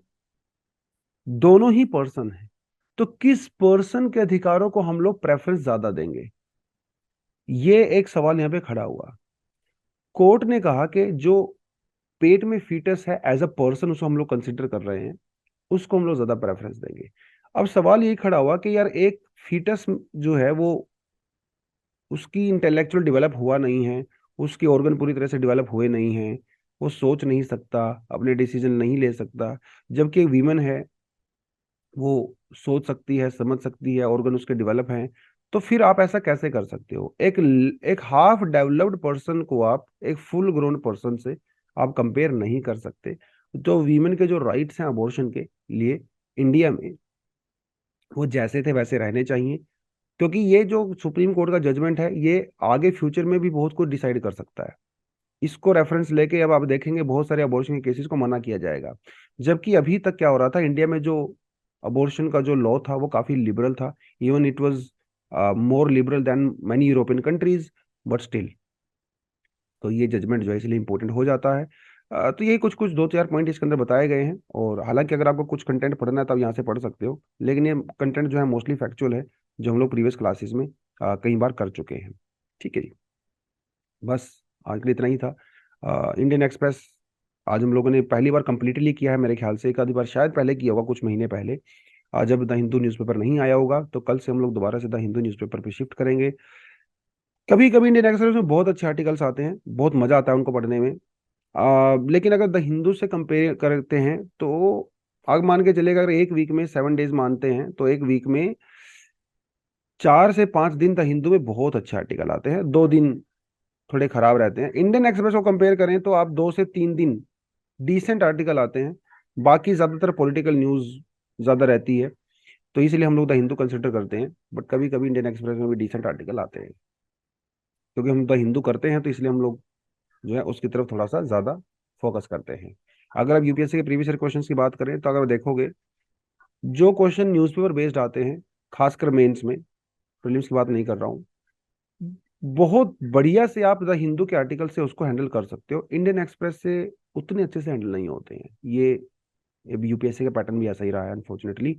दोनों ही पर्सन है। तो किस पर्सन के अधिकारों को हम लोग प्रेफरेंस ज्यादा देंगे, ये एक सवाल यहां पे खड़ा हुआ। कोर्ट ने कहा कि जो पेट में फीटस है एज अ पर्सन उसको हम लोग कंसिडर कर रहे हैं, उसको हम लोग ज्यादा प्रेफरेंस देंगे। अब सवाल ये खड़ा हुआ कि यार एक फीटस जो है वो, उसकी इंटेलेक्चुअल डेवलप हुआ नहीं है, उसके ऑर्गन पूरी तरह से डेवलप हुए नहीं हैं, वो सोच नहीं सकता, अपने डिसीजन नहीं ले सकता, जबकि एक वीमन है वो सोच सकती है, समझ सकती है, ऑर्गन उसके डेवलप हैं। तो फिर आप ऐसा कैसे कर सकते हो, एक हाफ डेवलप्ड पर्सन को आप एक फुल ग्रोन पर्सन से आप कंपेयर नहीं कर सकते। तो वीमेन के जो राइट्स हैं अबॉर्शन के लिए इंडिया में, वो जैसे थे वैसे रहने चाहिए। क्योंकि ये जो सुप्रीम कोर्ट का जजमेंट है ये आगे फ्यूचर में भी बहुत कुछ डिसाइड कर सकता है। इसको रेफरेंस लेके अब आप देखेंगे बहुत सारे अबॉर्शन के केसेस को मना किया जाएगा। जबकि अभी तक क्या हो रहा था, इंडिया में जो अबॉर्शन का जो लॉ था वो काफी लिबरल था। Even it was more liberal than many European countries, but still. तो ये जजमेंट जो है इसलिए इंपॉर्टेंट हो जाता है। तो यही कुछ कुछ दो चार पॉइंट इसके अंदर बताए गए हैं। और हालांकि अगर आपको कुछ कंटेंट पढ़ना है तो आप यहाँ से पढ़ सकते हो, लेकिन ये कंटेंट जो है मोस्टली फैक्चुअल है, जो हम लोग प्रीवियस क्लासेस में कई बार कर चुके हैं। ठीक है जी, बस आज के लिए इतना ही था। इंडियन एक्सप्रेस आज हम लोगों ने पहली बार कंप्लीटली किया है, मेरे ख्याल से एक आधी बार शायद पहले किया होगा कुछ महीने पहले। जब द हिंदू न्यूज़पेपर नहीं आया होगा तो कल से हम लोग दोबारा से द हिंदू न्यूज़पेपर पे शिफ्ट करेंगे। कभी कभी इंडियन एक्सप्रेस में बहुत अच्छे आर्टिकल्स आते हैं, बहुत मजा आता है उनको पढ़ने में। लेकिन अगर द हिंदू से कंपेयर करते हैं तो आग मान के चलेगा, अगर एक वीक में 7 डेज मानते हैं तो एक वीक में 4 से 5 दिन द हिंदू में बहुत अच्छे आर्टिकल आते हैं, 2 दिन थोड़े खराब रहते हैं। इंडियन एक्सप्रेस को कंपेयर करें तो आप 2 से 3 दिन डिसेंट आर्टिकल आते हैं, बाकी ज्यादातर पॉलिटिकल न्यूज ज्यादा रहती है। तो इसलिए हम लोग द हिंदू कंसिडर करते हैं, बट कभी कभी इंडियन एक्सप्रेस में भी डिसेंट आर्टिकल आते हैं। क्योंकि हम द हिंदू करते हैं तो इसलिए हम लोग जो है उसकी तरफ थोड़ा सा ज्यादा फोकस करते हैं। अगर आप यूपीएससी के प्रीवियस ईयर क्वेश्चंस की बात करें तो अगर देखोगे जो क्वेश्चन न्यूज़पेपर बेस्ड आते हैं, खासकर मेंस में, प्रीलिम्स की बात नहीं कर रहा हूँ, बहुत बढ़िया से आप द हिंदू के आर्टिकल से उसको हैंडल कर सकते हो। इंडियन एक्सप्रेस से उतने अच्छे से हैंडल नहीं होते हैं ये। यूपीएससी का पैटर्न भी ऐसा ही रहा है अनफॉर्चुनेटली।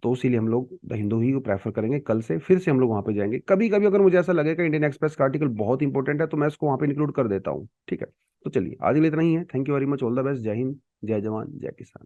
तो इसीलिए हम लोग द हिंदू ही को प्रेफर करेंगे। कल से फिर से हम लोग वहां पे जाएंगे। कभी कभी अगर मुझे ऐसा लगेगा इंडियन एक्सप्रेस का आर्टिकल बहुत इंपॉर्टेंट है तो मैं उसको वहां पे इंक्लूड कर देता हूँ। ठीक है, तो चलिए आज के लिए इतना ही है। Thank you very much, all the best, जय हिंद, जय जवान, जय किसान।